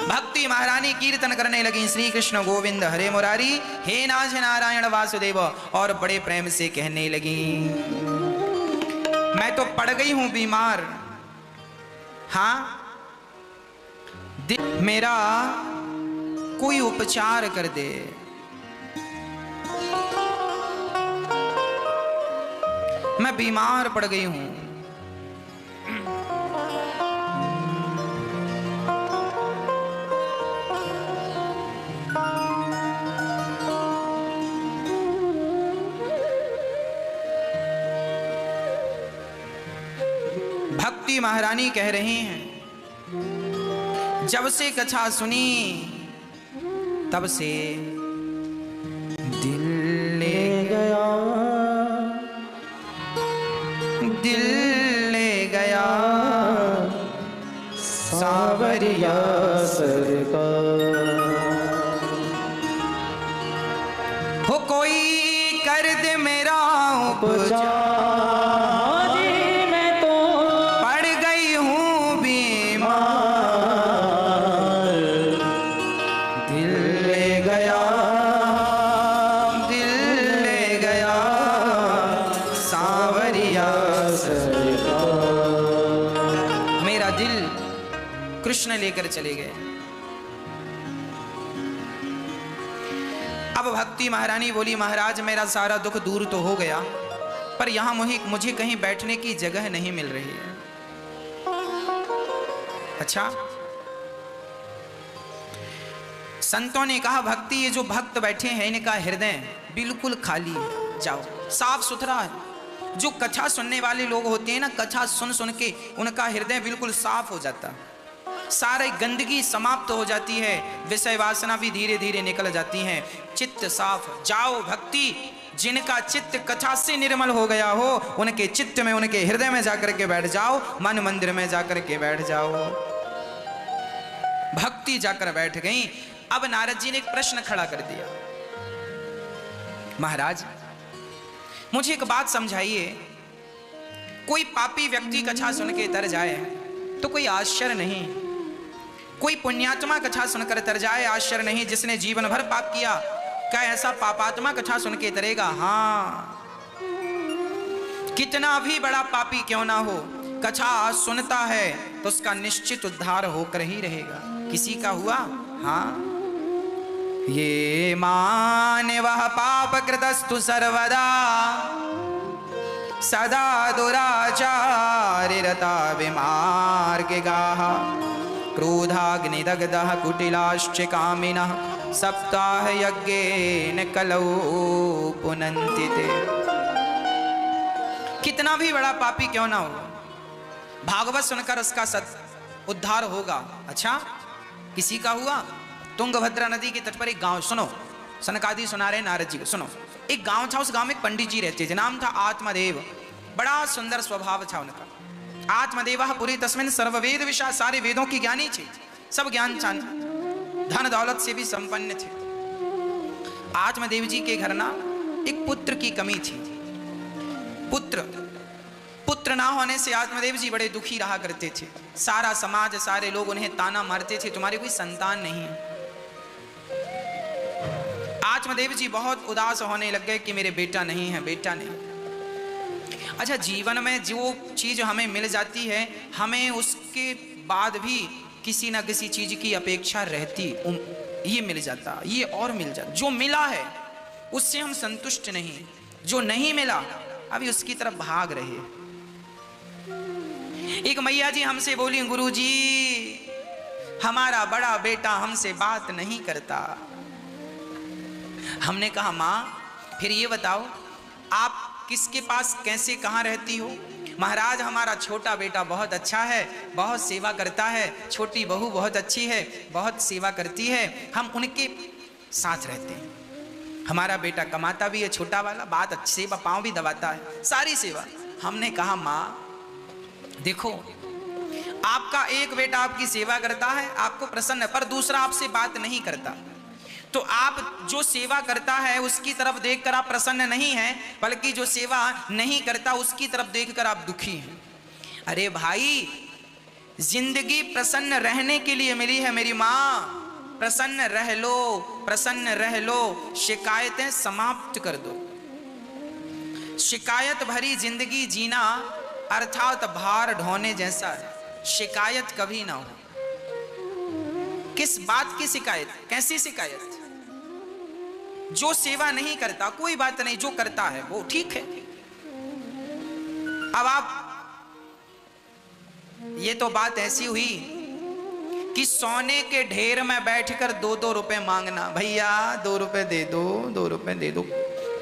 भक्ति महारानी कीर्तन करने लगी, श्री कृष्ण गोविंद हरे मुरारी, हे नाथ नारायण वासुदेव, और बड़े प्रेम से कहने लगी, मैं तो पड़ गई हूं बीमार, हाँ, मेरा कोई उपचार कर दे। मैं बीमार पड़ गई हूं। भक्ति महारानी कह रही हैं, जब से कथा सुनी तब से दिल ले गया, दिल ले गया सावरिया सरकार। हो कोई कर दे मेरा उपचार, कृष्ण लेकर चले गए। अब भक्ति महारानी बोली, महाराज मेरा सारा दुख दूर तो हो गया, पर यहां मुझे कहीं बैठने की जगह नहीं मिल रही है। अच्छा, संतों ने कहा, भक्ति ये जो भक्त बैठे हैं इनका हृदय बिल्कुल खाली है, जाओ, साफ सुथरा है। जो कथा सुनने वाले लोग होते हैं ना, कथा सुन सुन के उनका हृदय बिल्कुल साफ हो जाता है, सारी गंदगी समाप्त हो जाती है, विषय वासना भी धीरे धीरे निकल जाती हैं, चित्त साफ। जाओ भक्ति, जिनका चित्त कथा से निर्मल हो गया हो उनके चित्त में, उनके हृदय में जाकर के बैठ जाओ, मन मंदिर में जाकर के बैठ जाओ। भक्ति जाकर बैठ गई। अब नारद जी ने एक प्रश्न खड़ा कर दिया, महाराज मुझे एक बात समझाइए, कोई पापी व्यक्ति कथा सुन के तर जाए तो कोई आश्चर्य नहीं, कोई पुण्यात्मा कथा सुनकर तर जाए आश्चर्य नहीं, जिसने जीवन भर पाप किया, क्या ऐसा पापात्मा कथा सुन के तरेगा? हाँ, कितना भी बड़ा पापी क्यों ना हो, कथा सुनता है तो उसका निश्चित उद्धार होकर ही रहेगा। किसी का हुआ? हाँ, ये माने वह पाप कृतस्तु सर्वदा सदा दुराचारिरता विमार्गिगाः क्रोधाग्निदग्धः कुटिलाश्च कामिनः सप्ताह यज्ञेन कलौ पुनन्ति ते। कितना भी बड़ा पापी क्यों ना हो, भागवत सुनकर उसका उद्धार होगा। अच्छा, किसी का हुआ? तुंगभद्रा नदी के तट पर एक गांव, सुनो, सनकादि सुना रहे नारद जी को, सुनो। एक गांव था, उस गांव में एक पंडित जी रहते थे, नाम था आत्मदेव। बड़ा सुंदर स्वभाव था उनका। आत्मदेव पुरी तस्मिन् सर्ववेद विषा, सारे वेदों की ज्ञानी थे, सब ज्ञान चान, धन दौलत से भी संपन्न थे। आत्मदेव जी के घर ना एक पुत्र की कमी थी। पुत्र ना होने से आत्मदेव जी बड़े दुखी रहा करते थे। सारा समाज, सारे लोग उन्हें ताना मारते थे, तुम्हारी कोई संतान नहीं है। आत्मदेव जी बहुत उदास होने लग गए कि मेरे बेटा नहीं है, बेटा नहीं। अच्छा, जीवन में जो चीज हमें मिल जाती है, हमें उसके बाद भी किसी ना किसी चीज की अपेक्षा रहती, ये मिल जाता, ये और मिल जाता। जो मिला है उससे हम संतुष्ट नहीं, जो नहीं मिला अभी उसकी तरफ भाग रहे। एक मैया जी हमसे बोली, गुरुजी हमारा बड़ा बेटा हमसे बात नहीं करता। हमने कहा माँ फिर ये बताओ आप किसके पास कैसे कहाँ रहती हो? महाराज हमारा छोटा बेटा बहुत अच्छा है, बहुत सेवा करता है, छोटी बहू बहुत अच्छी है, बहुत सेवा करती है, हम उनके साथ रहते हैं। हमारा बेटा कमाता भी है, छोटा वाला बात अच्छी, सेवा पाँव भी दबाता है, सारी सेवा। हमने कहा माँ देखो आपका एक बेटा आपकी सेवा करता है, आपको प्रसन्न है, पर दूसरा आपसे बात नहीं करता, तो आप जो सेवा करता है उसकी तरफ देखकर आप प्रसन्न नहीं हैं, बल्कि जो सेवा नहीं करता उसकी तरफ देखकर आप दुखी हैं। अरे भाई जिंदगी प्रसन्न रहने के लिए मिली है मेरी माँ, प्रसन्न रह लो, प्रसन्न रह लो, शिकायतें समाप्त कर दो। शिकायत भरी जिंदगी जीना अर्थात भार ढोने जैसा है, शिकायत कभी ना हो। किस बात की शिकायत? कैसी शिकायत? जो सेवा नहीं करता कोई बात नहीं, जो करता है वो ठीक है। अब आप ये तो बात ऐसी हुई कि सोने के ढेर में बैठकर 2-2 रुपए मांगना, भैया 2 रुपए दे दो, 2 रुपए दे दो,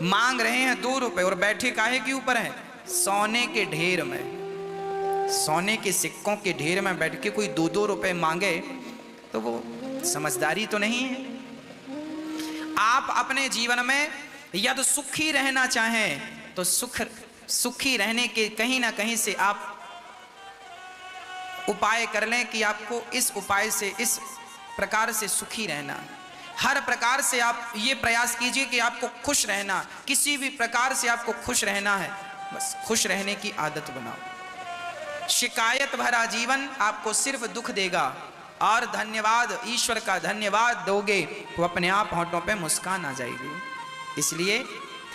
मांग रहे हैं 2 रुपए और बैठे काहे के ऊपर हैं? सोने के ढेर में, सोने के सिक्कों के ढेर में बैठ के कोई 2-2 रुपए मांगे तो वो समझदारी तो नहीं है। आप अपने जीवन में यदि सुखी रहना चाहें तो सुखी रहने के कहीं ना कहीं से आप उपाय कर लें कि आपको इस उपाय से, इस प्रकार से सुखी रहना। हर प्रकार से आप ये प्रयास कीजिए कि आपको खुश रहना, किसी भी प्रकार से आपको खुश रहना है, बस खुश रहने की आदत बनाओ। शिकायत भरा जीवन आपको सिर्फ दुख देगा, और धन्यवाद, ईश्वर का धन्यवाद दोगे तो अपने आप होंठों पे मुस्कान आ जाएगी। इसलिए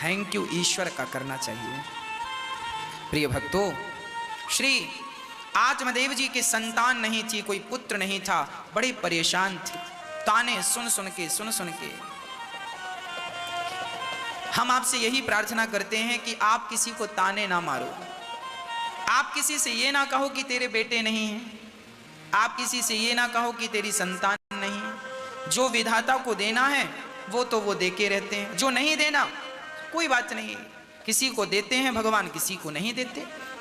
थैंक यू ईश्वर का करना चाहिए। प्रिय भक्तों, श्री आत्मदेव जी के संतान नहीं थी, कोई पुत्र नहीं था, बड़े परेशान थे, ताने सुन सुन के। हम आपसे यही प्रार्थना करते हैं कि आप किसी को ताने ना मारो। आप किसी से ये ना कहो कि तेरे बेटे नहीं हैं, आप किसी से ये ना कहो कि तेरी संतान नहीं है। जो विधाता को देना है वो तो वो देके रहते हैं, जो नहीं देना कोई बात नहीं, किसी को देते हैं भगवान, किसी को नहीं देते,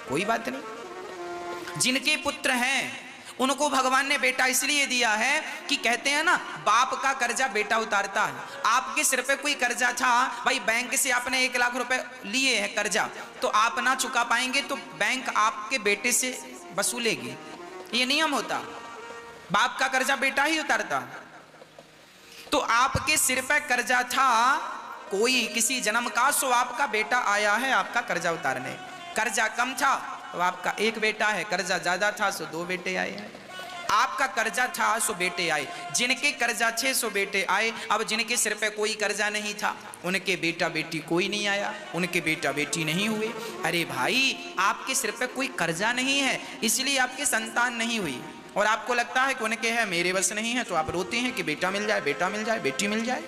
कोई बात नहीं। जिनके पुत्र हैं उनको भगवान ने बेटा इसलिए दिया है कि कहते हैं ना, बाप का कर्जा बेटा उतारता है। आपके सिर पे कोई कर्जा था भाई, बैंक से आपने 1 लाख रुपए लिए हैं कर्जा, तो आप ना चुका पाएंगे तो बैंक आपके बेटे से वसूलेगी, ये नियम होता। बाप का कर्जा बेटा ही उतारता। तो आपके सिर पे कर्जा था कोई किसी जन्म का, सो आपका बेटा आया है आपका कर्जा उतारने। कर्जा कम था तो आपका 1 बेटा है, कर्जा ज्यादा था सो 2 बेटे आए हैं। आपका कर्जा था सो बेटे आए, जिनके कर्जा थे सो बेटे आए। अब जिनके सिर पे कोई कर्जा नहीं था उनके बेटा बेटी कोई नहीं आया, उनके बेटा बेटी नहीं हुए। अरे भाई आपके सिर पे कोई कर्जा नहीं है इसलिए आपकी संतान नहीं हुई, और आपको लगता है कि उनके है मेरे बस नहीं है, तो आप रोते हैं कि बेटा मिल जाए, बेटा मिल जाए, बेटी मिल जाए।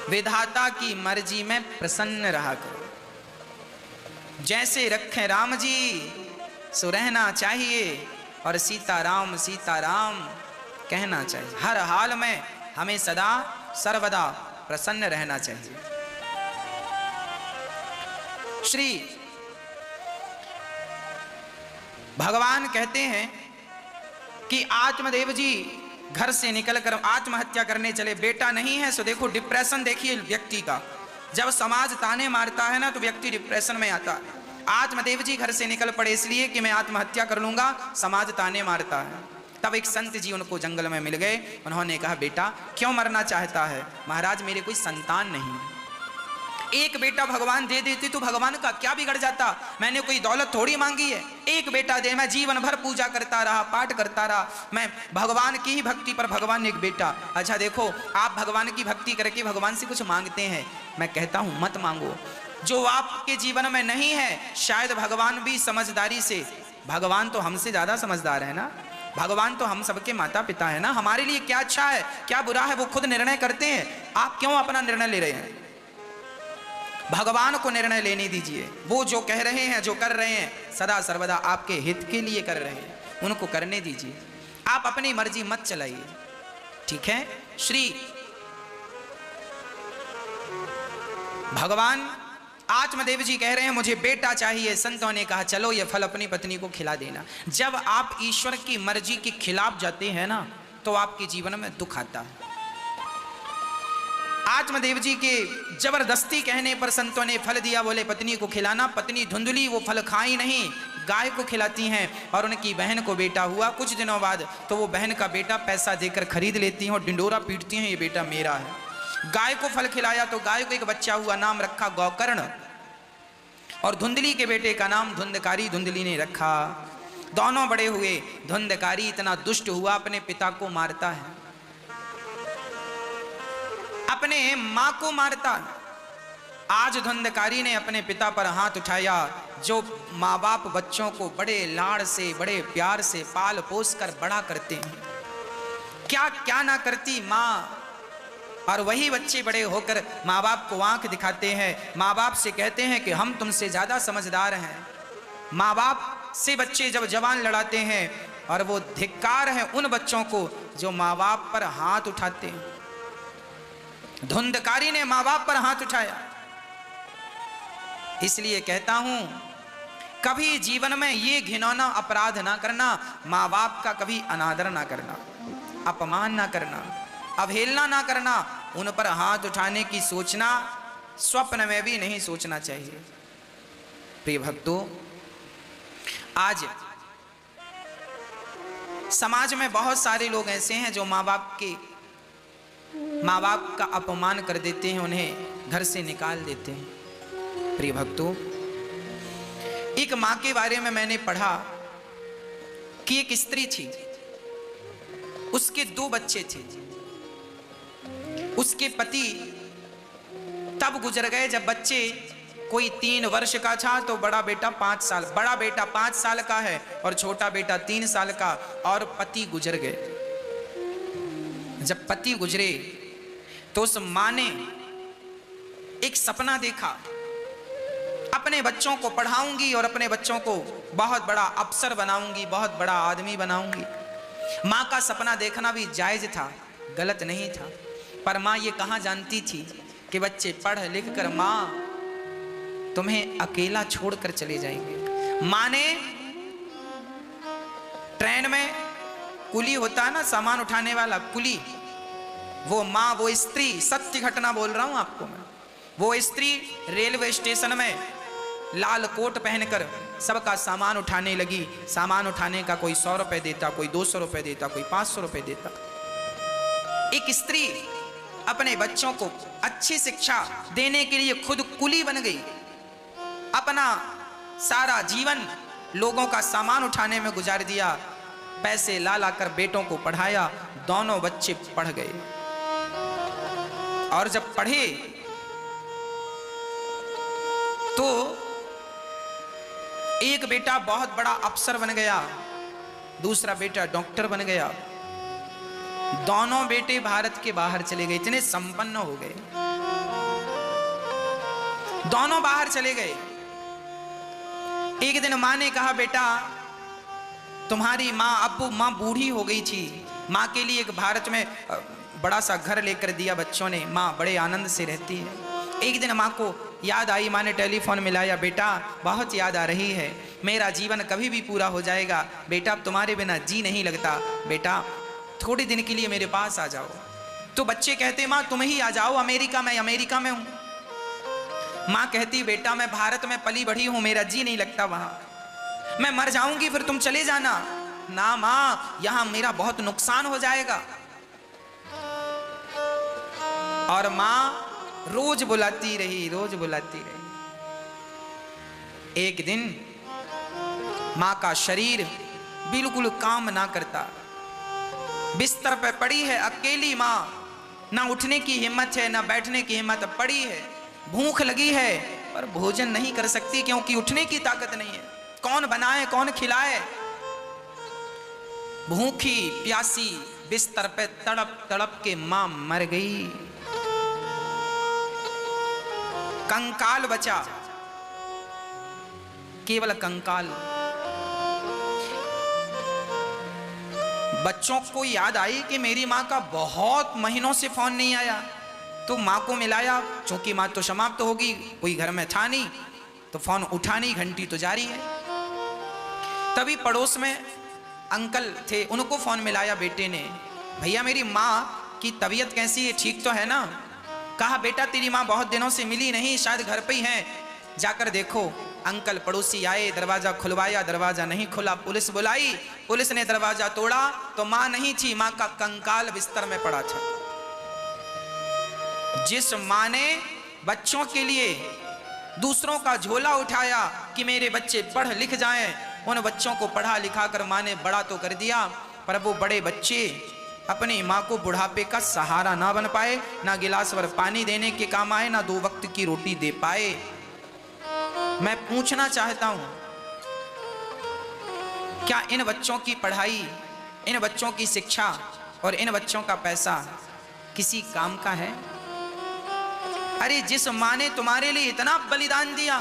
विधाता की मर्जी में प्रसन्न रहा करो, जैसे रखें राम जी सो रहना चाहिए, और सीताराम सीताराम कहना चाहिए। हर हाल में हमें सदा सर्वदा प्रसन्न रहना चाहिए। श्री भगवान कहते हैं कि आत्मदेव जी घर से निकलकर आत्महत्या करने चले। बेटा नहीं है सो देखो डिप्रेशन देखिए व्यक्ति का, जब समाज ताने मारता है ना तो व्यक्ति डिप्रेशन में आता है। आत्मदेव जी घर से निकल पड़े इसलिए कि मैं आत्महत्या कर लूंगा, समाज ताने मारता है। तब एक संत जी उनको जंगल में मिल गए, उन्होंने कहा बेटा क्यों मरना चाहता है? महाराज मेरे कोई संतान नहीं, एक बेटा भगवान दे देते तो भगवान का क्या बिगड़ जाता, मैंने कोई दौलत थोड़ी मांगी है, एक बेटा दे, मैं जीवन भर पूजा करता रहा, पाठ करता रहा, मैं भगवान की ही भक्ति पर भगवान ने एक बेटा। अच्छा देखो आप भगवान की भक्ति करके भगवान से कुछ मांगते हैं, मैं कहता हूं मत मांगो। जो आपके जीवन में नहीं है शायद भगवान भी समझदारी से, भगवान तो हमसे ज्यादा समझदार है ना, भगवान तो हम सबके माता पिता है ना, हमारे लिए क्या अच्छा है क्या बुरा है वो खुद निर्णय करते हैं। आप क्यों अपना निर्णय ले रहे हैं? भगवान को निर्णय लेने दीजिए। वो जो कह रहे हैं, जो कर रहे हैं, सदा सर्वदा आपके हित के लिए कर रहे हैं, उनको करने दीजिए। आप अपनी मर्जी मत चलाइए, ठीक है। श्री भगवान आत्मदेव जी कह रहे हैं मुझे बेटा चाहिए। संतों ने कहा चलो ये फल अपनी पत्नी को खिला देना। जब आप ईश्वर की मर्जी के खिलाफ जाते हैं ना, तो आपके जीवन में दुख आता है। आत्मदेव जी के जबरदस्ती कहने पर संतों ने फल दिया, बोले पत्नी को खिलाना। पत्नी धुंधली, वो फल खाई नहीं, गाय को खिलाती हैं। और उनकी बहन को बेटा हुआ। कुछ दिनों बाद तो वो बहन का बेटा पैसा देकर खरीद लेती हैं और डिंडोरा पीटती हैं, ये बेटा मेरा है। गाय को फल खिलाया तो गाय को एक बच्चा हुआ, नाम रखा गौकर्ण। और धुंधली के बेटे का नाम धुंधकारी धुंधली ने रखा। दोनों बड़े हुए। धुंधकारी इतना दुष्ट हुआ, अपने पिता को मारता है, अपने मां को मारता है। आज धुंधकारी ने अपने पिता पर हाथ उठाया। जो माँ बाप बच्चों को बड़े लाड़ से, बड़े प्यार से पाल पोस कर बड़ा करते हैं, क्या क्या ना करती माँ। और वही बच्चे बड़े होकर माँ बाप को आंख दिखाते हैं, माँ बाप से कहते हैं कि हम तुमसे ज़्यादा समझदार हैं। माँ बाप से बच्चे जब जवान लड़ाते हैं, और वो धिक्कार है उन बच्चों को जो माँ बाप पर हाथ उठाते हैं। धुंधकारी ने माँ बाप पर हाथ उठाया। इसलिए कहता हूं कभी जीवन में ये घिनौना अपराध ना करना, माँ बाप का कभी अनादर ना करना, अपमान ना करना, अवहेलना ना करना। उन पर हाथ उठाने की सोचना स्वप्न में भी नहीं सोचना चाहिए। प्रिय भक्तों, आज समाज में बहुत सारे लोग ऐसे हैं जो माँ बाप का अपमान कर देते हैं, उन्हें घर से निकाल देते हैं। प्रिय भक्तों, एक माँ के बारे में मैंने पढ़ा कि एक स्त्री थी, उसके 2 बच्चे थे। उसके पति तब गुजर गए जब बच्चे कोई 3 वर्ष का था, तो बड़ा बेटा 5 साल, बड़ा बेटा 5 साल का है और छोटा बेटा 3 साल का, और पति गुजर गए। जब पति गुजरे तो उस मां ने एक सपना देखा, अपने बच्चों को पढ़ाऊंगी और अपने बच्चों को बहुत बड़ा अफसर बनाऊंगी, बहुत बड़ा आदमी बनाऊंगी। मां का सपना देखना भी जायज था, गलत नहीं था। पर मां ये कहां जानती थी कि बच्चे पढ़ लिख कर मां तुम्हें अकेला छोड़कर चले जाएंगे। मां ने ट्रेन में कुली होता है ना, सामान उठाने वाला कुली, वो मां, वो स्त्री, सत्य घटना बोल रहा हूं आपको मैं, वो स्त्री रेलवे स्टेशन में लाल कोट पहनकर सबका सामान उठाने लगी। सामान उठाने का कोई 100 रुपए देता, कोई 200 रुपए देता, कोई 500 रुपए देता। एक स्त्री अपने बच्चों को अच्छी शिक्षा देने के लिए खुद कुली बन गई। अपना सारा जीवन लोगों का सामान उठाने में गुजार दिया, पैसे ला ला कर बेटों को पढ़ाया। दोनों बच्चे पढ़ गए, और जब पढ़े तो एक बेटा बहुत बड़ा अफसर बन गया, दूसरा बेटा डॉक्टर बन गया। दोनों बेटे भारत के बाहर चले गए, इतने संपन्न हो गए, दोनों बाहर चले गए। एक दिन मां ने कहा, बेटा तुम्हारी मां बूढ़ी हो गई थी, मां के लिए एक भारत में बड़ा सा घर लेकर दिया बच्चों ने, मां बड़े आनंद से रहती है। एक दिन मां को याद आई, मां ने टेलीफोन मिलाया, बेटा बहुत याद आ रही है, मेरा जीवन कभी भी पूरा हो जाएगा, बेटा अब तुम्हारे बिना जी नहीं लगता, बेटा थोड़े दिन के लिए मेरे पास आ जाओ। तो बच्चे कहते, मां तुम ही आ जाओ, अमेरिका में हूं। मां कहती, बेटा मैं भारत में पली बढ़ी हूं, मेरा जी नहीं लगता वहां, मैं मर जाऊंगी फिर तुम चले जाना। ना मां, यहां मेरा बहुत नुकसान हो जाएगा। और मां रोज बुलाती रही, रोज बुलाती रही। एक दिन मां का शरीर बिल्कुल काम ना करता, बिस्तर पे पड़ी है अकेली मां, ना उठने की हिम्मत है ना बैठने की हिम्मत, पड़ी है, भूख लगी है पर भोजन नहीं कर सकती क्योंकि उठने की ताकत नहीं है। कौन बनाए, कौन खिलाए। भूखी प्यासी बिस्तर पे तड़प तड़प के मां मर गई। कंकाल बचा, केवल कंकाल। बच्चों को याद आई कि मेरी मां का बहुत महीनों से फोन नहीं आया, तो मां को मिलाया। चूंकि मां तो समाप्त होगी, कोई घर में था नहीं, तो फोन उठा नहीं, घंटी तो जारी है। तभी पड़ोस में अंकल थे, उनको फोन मिलाया बेटे ने, भैया मेरी मां की तबीयत कैसी है, ठीक तो है ना? कहा बेटा तेरी मां बहुत दिनों से मिली नहीं, शायद घर पे ही है, जाकर देखो। अंकल पड़ोसी आए, दरवाजा खुलवाया, दरवाजा नहीं खुला। पुलिस बुलाई, पुलिस ने दरवाजा तोड़ा तो मां नहीं थी, मां का कंकाल बिस्तर में पड़ा था। जिस मां ने बच्चों के लिए दूसरों का झोला उठाया कि मेरे बच्चे पढ़ लिख जाएं, उन बच्चों को पढ़ा लिखा कर मां ने बड़ा तो कर दिया, पर वो बड़े बच्चे अपनी मां को बुढ़ापे का सहारा ना बन पाए, ना गिलास भर पानी देने के काम आए, ना 2 वक्त की रोटी दे पाए। मैं पूछना चाहता हूं, क्या इन बच्चों की पढ़ाई, इन बच्चों की शिक्षा और इन बच्चों का पैसा किसी काम का है? अरे जिस मां ने तुम्हारे लिए इतना बलिदान दिया,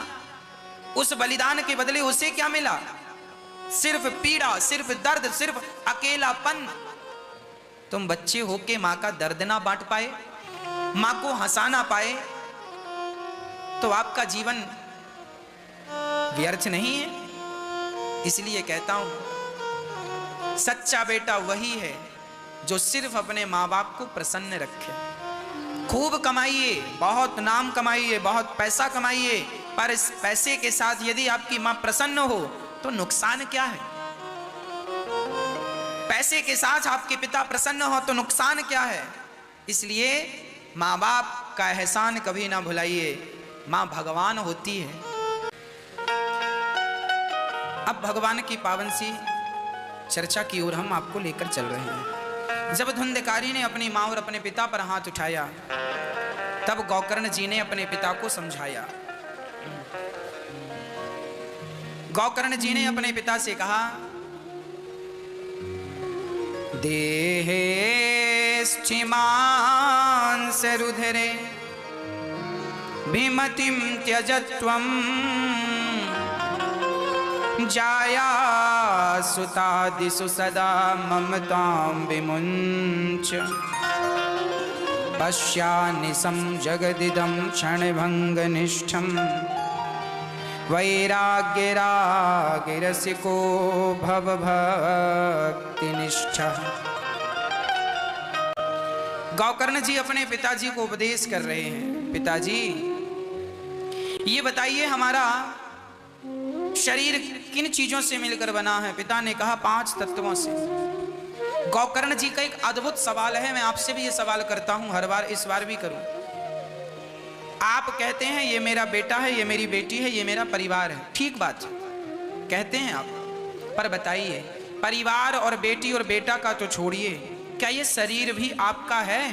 उस बलिदान के बदले उसे क्या मिला? सिर्फ पीड़ा, सिर्फ दर्द, सिर्फ अकेलापन। तुम बच्चे होके मां का दर्द ना बांट पाए, मां को हंसा ना पाए, तो आपका जीवन व्यर्थ नहीं है। इसलिए कहता हूं, सच्चा बेटा वही है जो सिर्फ अपने मां बाप को प्रसन्न रखे। खूब कमाइए, बहुत नाम कमाइए, बहुत पैसा कमाइए, पर इस पैसे के साथ यदि आपकी मां प्रसन्न हो तो नुकसान क्या है? पैसे के साथ आपके पिता प्रसन्न हो तो नुकसान क्या है? इसलिए मां बाप का एहसान कभी ना भुलाइए, मां भगवान होती है। अब भगवान की पावन सी चर्चा की ओर हम आपको लेकर चल रहे हैं। जब धुंधकारी ने अपनी मां और अपने पिता पर हाथ उठाया, तब गौकर्ण जी ने अपने पिता को समझाया। गौकर्ण जी ने अपने पिता से कहा, देहे स्थिमांस रुधिरे भीमतिम त्यजत्वम जाया सुतादिषु सदा ममतां विमुञ्च पश्यानिशं जगदिदं क्षणभङ्गनिष्ठं वैराग्यरागिरसिको भवभक्तिनिष्ठः। गौकर्ण जी अपने पिताजी को उपदेश कर रहे हैं। पिताजी, ये बताइए हमारा शरीर किन चीजों से मिलकर बना है? पिता ने कहा 5 तत्वों से। गौकर्ण जी का एक अद्भुत सवाल है, मैं आपसे भी ये सवाल करता हूं, हर बार इस बार भी करूं। आप कहते हैं ये मेरा बेटा है, ये मेरी बेटी है, ये मेरा परिवार है, ठीक बात कहते हैं आप, पर बताइए परिवार और बेटी और बेटा का तो छोड़िए, क्या ये शरीर भी आपका है?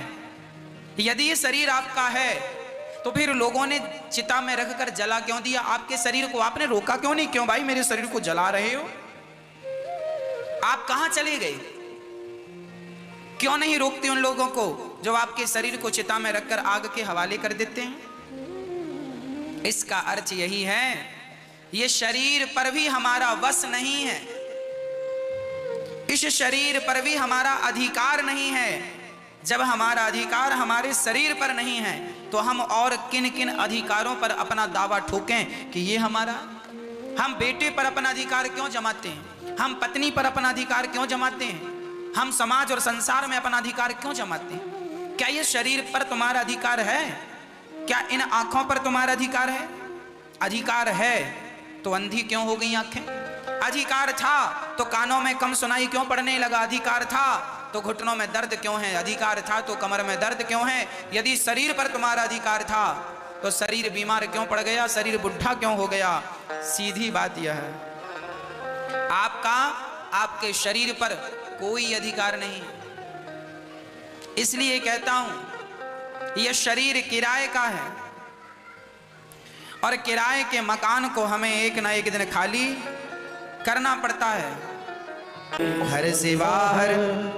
यदि ये शरीर आपका है तो फिर लोगों ने चिता में रखकर जला क्यों दिया? आपके शरीर को आपने रोका क्यों नहीं? क्यों भाई मेरे शरीर को जला रहे हो? आप कहां चले गए? क्यों नहीं रोकते उन लोगों को जो आपके शरीर को चिता में रखकर आग के हवाले कर देते हैं? इसका अर्थ यही है, ये शरीर पर भी हमारा वश नहीं है, इस शरीर पर भी हमारा अधिकार नहीं है। जब हमारा अधिकार हमारे शरीर पर नहीं है तो हम और किन किन अधिकारों पर अपना दावा ठोकें कि ये हमारा? हम बेटे पर अपना अधिकार क्यों जमाते हैं? हम पत्नी पर अपना अधिकार क्यों जमाते हैं? हम समाज और संसार में अपना अधिकार क्यों जमाते हैं? क्या ये शरीर पर तुम्हारा अधिकार है? क्या इन आंखों पर तुम्हारा अधिकार है? अधिकार है तो अंधी क्यों हो गई आंखें? अधिकार था तो कानों में कम सुनाई क्यों पड़ने लगा? अधिकार था तो घुटनों में दर्द क्यों है? अधिकार था तो कमर में दर्द क्यों है? यदि शरीर पर तुम्हारा अधिकार था तो शरीर बीमार क्यों पड़ गया? शरीर बुढ़ा क्यों हो गया? सीधी बात यह है, आपका आपके शरीर पर कोई अधिकार नहीं। इसलिए कहता हूं यह शरीर किराए का है और किराए के मकान को हमें एक ना एक दिन खाली करना पड़ता है। घर से बाहर।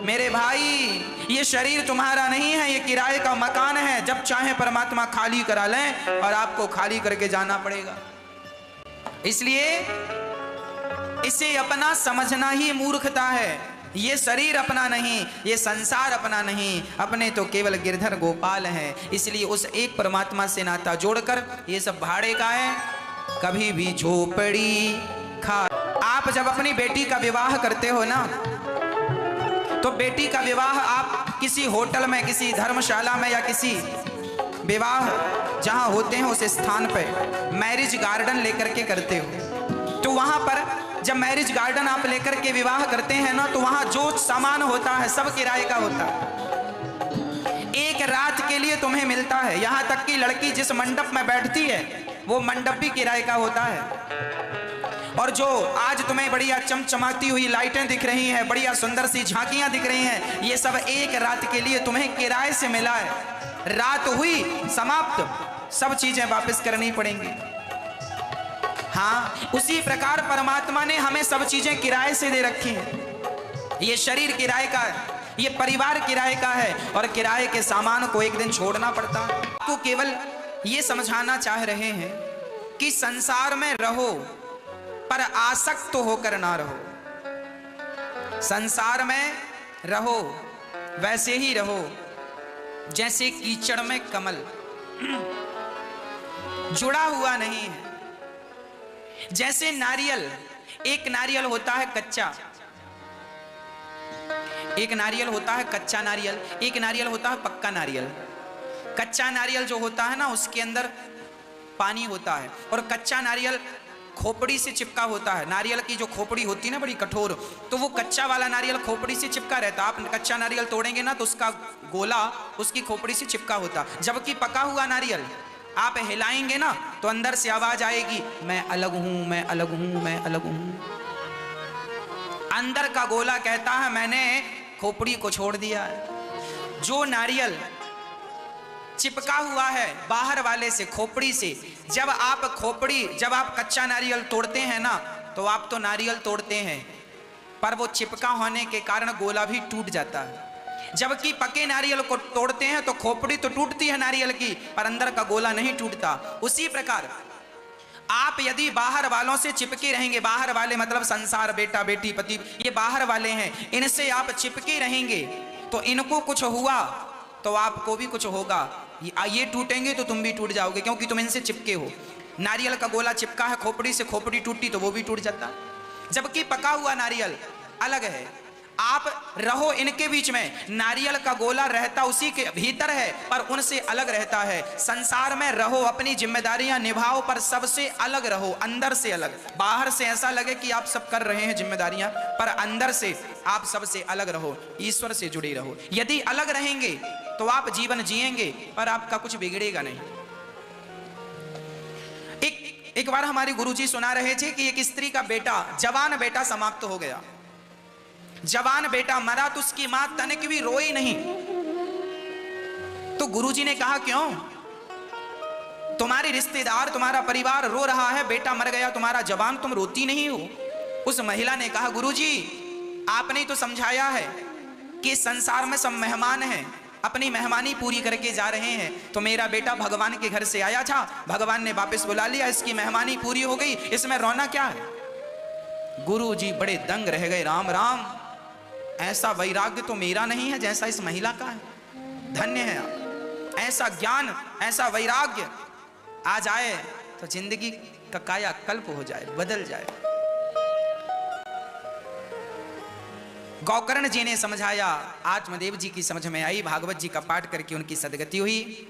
मेरे भाई, ये शरीर तुम्हारा नहीं है, ये किराए का मकान है। जब चाहे परमात्मा खाली करा लें और आपको खाली करके जाना पड़ेगा। इसलिए इसे अपना समझना ही मूर्खता है। ये शरीर अपना नहीं, ये संसार अपना नहीं, अपने तो केवल गिरधर गोपाल हैं। इसलिए उस एक परमात्मा से नाता जोड़कर ये सब भाड़े का है। कभी भी झोपड़ी खा। आप जब अपनी बेटी का विवाह करते हो ना, तो बेटी का विवाह आप किसी होटल में, किसी धर्मशाला में या किसी विवाह जहां होते हैं उस स्थान पे मैरिज गार्डन लेकर के करते हो। तो वहां पर जब मैरिज गार्डन आप लेकर के विवाह करते हैं ना, तो वहां जो सामान होता है सब किराए का होता है। एक रात के लिए तुम्हें मिलता है। यहां तक कि लड़की जिस मंडप में बैठती है वो मंडप भी किराए का होता है। और जो आज तुम्हें बढ़िया चमचमाती हुई लाइटें दिख रही हैं, बढ़िया सुंदर सी झांकियां दिख रही हैं, ये सब एक रात के लिए तुम्हें किराए से मिला है। रात हुई समाप्त, सब चीजें वापस करनी पड़ेंगी। हाँ, उसी प्रकार परमात्मा ने हमें सब चीजें किराए से दे रखी हैं। ये शरीर किराए का है, ये परिवार किराए का है, और किराए के सामान को एक दिन छोड़ना पड़ता है। आपको केवल ये समझाना चाह रहे हैं कि संसार में रहो पर आसक्त तो होकर ना रहो। संसार में रहो वैसे ही रहो जैसे कीचड़ में कमल, जुड़ा हुआ नहीं है। जैसे नारियल, एक नारियल होता है कच्चा, एक नारियल होता है कच्चा नारियल, एक नारियल होता है पक्का नारियल। कच्चा नारियल जो होता है ना, उसके अंदर पानी होता है, और कच्चा नारियल खोपड़ी से चिपका होता है। नारियल की जो खोपड़ी होती है ना, बड़ी कठोर, तो वो कच्चा वाला नारियल खोपड़ी से चिपका रहता है। आप कच्चा नारियल तोड़ेंगे ना तो उसका गोला उसकी खोपड़ी से चिपका होता। जबकि पका हुआ नारियल आप हिलाएंगे ना तो अंदर से आवाज आएगी, मैं अलग हूं, मैं अलग हूं, मैं अलग हूं। अंदर का गोला कहता है मैंने खोपड़ी को छोड़ दिया है। जो नारियल चिपका हुआ है बाहर वाले से, खोपड़ी से, जब आप कच्चा नारियल तोड़ते हैं ना, तो आप तो नारियल तोड़ते हैं, पर वो चिपका होने के कारण गोला भी टूट जाता है। जबकि पके नारियल को तोड़ते हैं तो खोपड़ी तो टूटती है नारियल की, पर अंदर का गोला नहीं टूटता। उसी प्रकार आप यदि बाहर वालों से चिपके रहेंगे, बाहर वाले मतलब संसार, बेटा बेटी पति, ये बाहर वाले हैं, इनसे आप चिपके रहेंगे तो इनको कुछ हुआ तो आपको भी कुछ होगा। ये टूटेंगे तो तुम भी टूट जाओगे, क्योंकि तुम इनसे चिपके हो। नारियल का गोला चिपका है खोपड़ी से, खोपड़ी टूटी तो वो भी टूट जाता। जबकि पका हुआ नारियल अलग है। आप रहो इनके बीच में, नारियल का गोला रहता उसी के भीतर है पर उनसे अलग रहता है। संसार में रहो, अपनी जिम्मेदारियां निभाओ, पर सबसे अलग रहो, अंदर से अलग। बाहर से ऐसा लगे कि आप सब कर रहे हैं जिम्मेदारियां, पर अंदर से आप सबसे अलग रहो, ईश्वर से जुड़े रहो। यदि अलग रहेंगे तो आप जीवन जिएंगे पर आपका कुछ बिगड़ेगा नहीं। एक बार हमारे गुरुजी सुना रहे थे कि एक स्त्री का बेटा, जवान बेटा समाप्त हो गया। जवान बेटा मरा तो उसकी मां तनिक भी रोई नहीं। तो गुरुजी ने कहा क्यों? तुम्हारे रिश्तेदार, तुम्हारा परिवार रो रहा है, बेटा मर गया तुम्हारा जवान, तुम रोती नहीं हो। उस महिला ने कहा गुरुजी आपने तो समझाया है कि संसार में सब मेहमान हैं, अपनी मेहमानी पूरी करके जा रहे हैं, तो मेरा बेटा भगवान के घर से आया था, भगवान ने वापस बुला लिया, इसकी मेहमानी पूरी हो गई, इसमें रोना क्या है? गुरुजी बड़े दंग रह गए। राम राम, ऐसा वैराग्य तो मेरा नहीं है जैसा इस महिला का है। धन्य है आप। ऐसा ज्ञान, ऐसा वैराग्य आ जाए तो जिंदगी का काया कल्प हो जाए, बदल जाए। गौकर्ण जी ने समझाया, आत्मदेव जी की समझ में आई, भागवत जी का पाठ करके उनकी सदगति हुई।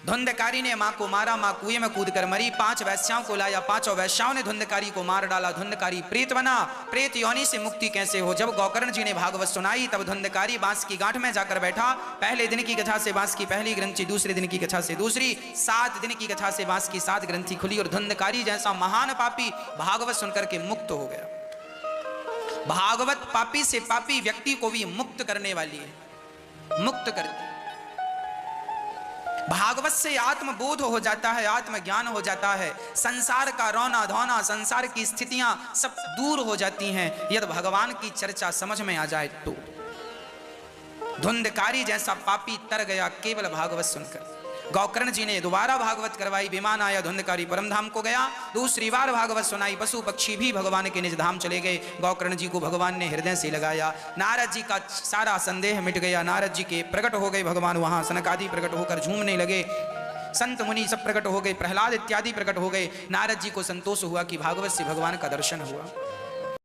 धुंधकारी ने मां को मारा, मां कुएं में कूद कर मरी। 5 वैश्याओं को लाया, 5 वैश्याओं ने धुंधकारी को मार डाला। धुंधकारी प्रेत बना। प्रेत योनि से मुक्ति कैसे हो? जब गौकर्ण जी ने भागवत सुनाई तब धुंधकारी बांस की गांठ में जाकर बैठा। पहले दिन की कथा से बांस की पहली ग्रंथि, दूसरे दिन की कथा से दूसरी, 7 दिन की कथा से बांस की 7 ग्रंथि खुली, और धुंधकारी जैसा महान पापी भागवत सुनकर के मुक्त हो गया। भागवत पापी से पापी व्यक्ति को भी मुक्त करने वाली है, मुक्त करती। भागवत से आत्मबोध हो जाता है, आत्मज्ञान हो जाता है, संसार का रोना धोना, संसार की स्थितियां सब दूर हो जाती हैं यदि भगवान की चर्चा समझ में आ जाए तो। धुंधकारी जैसा पापी तर गया केवल भागवत सुनकर। गौकर्ण जी ने दोबारा भागवत करवाई, विमान आया, धुंधकारी परमधाम को गया, दूसरी बार भागवत सुनाई, पशु पक्षी भी भगवान के निज धाम चले गए। गौकर्ण जी को भगवान ने हृदय से लगाया, नारद जी का सारा संदेह मिट गया, नारद जी के प्रकट हो गए भगवान वहां, सनक आदि प्रकट होकर झूमने लगे, संत मुनि सब प्रकट हो गए, प्रहलाद इत्यादि प्रकट हो गए। नारद जी को संतोष हुआ कि भागवत से भगवान का दर्शन हुआ।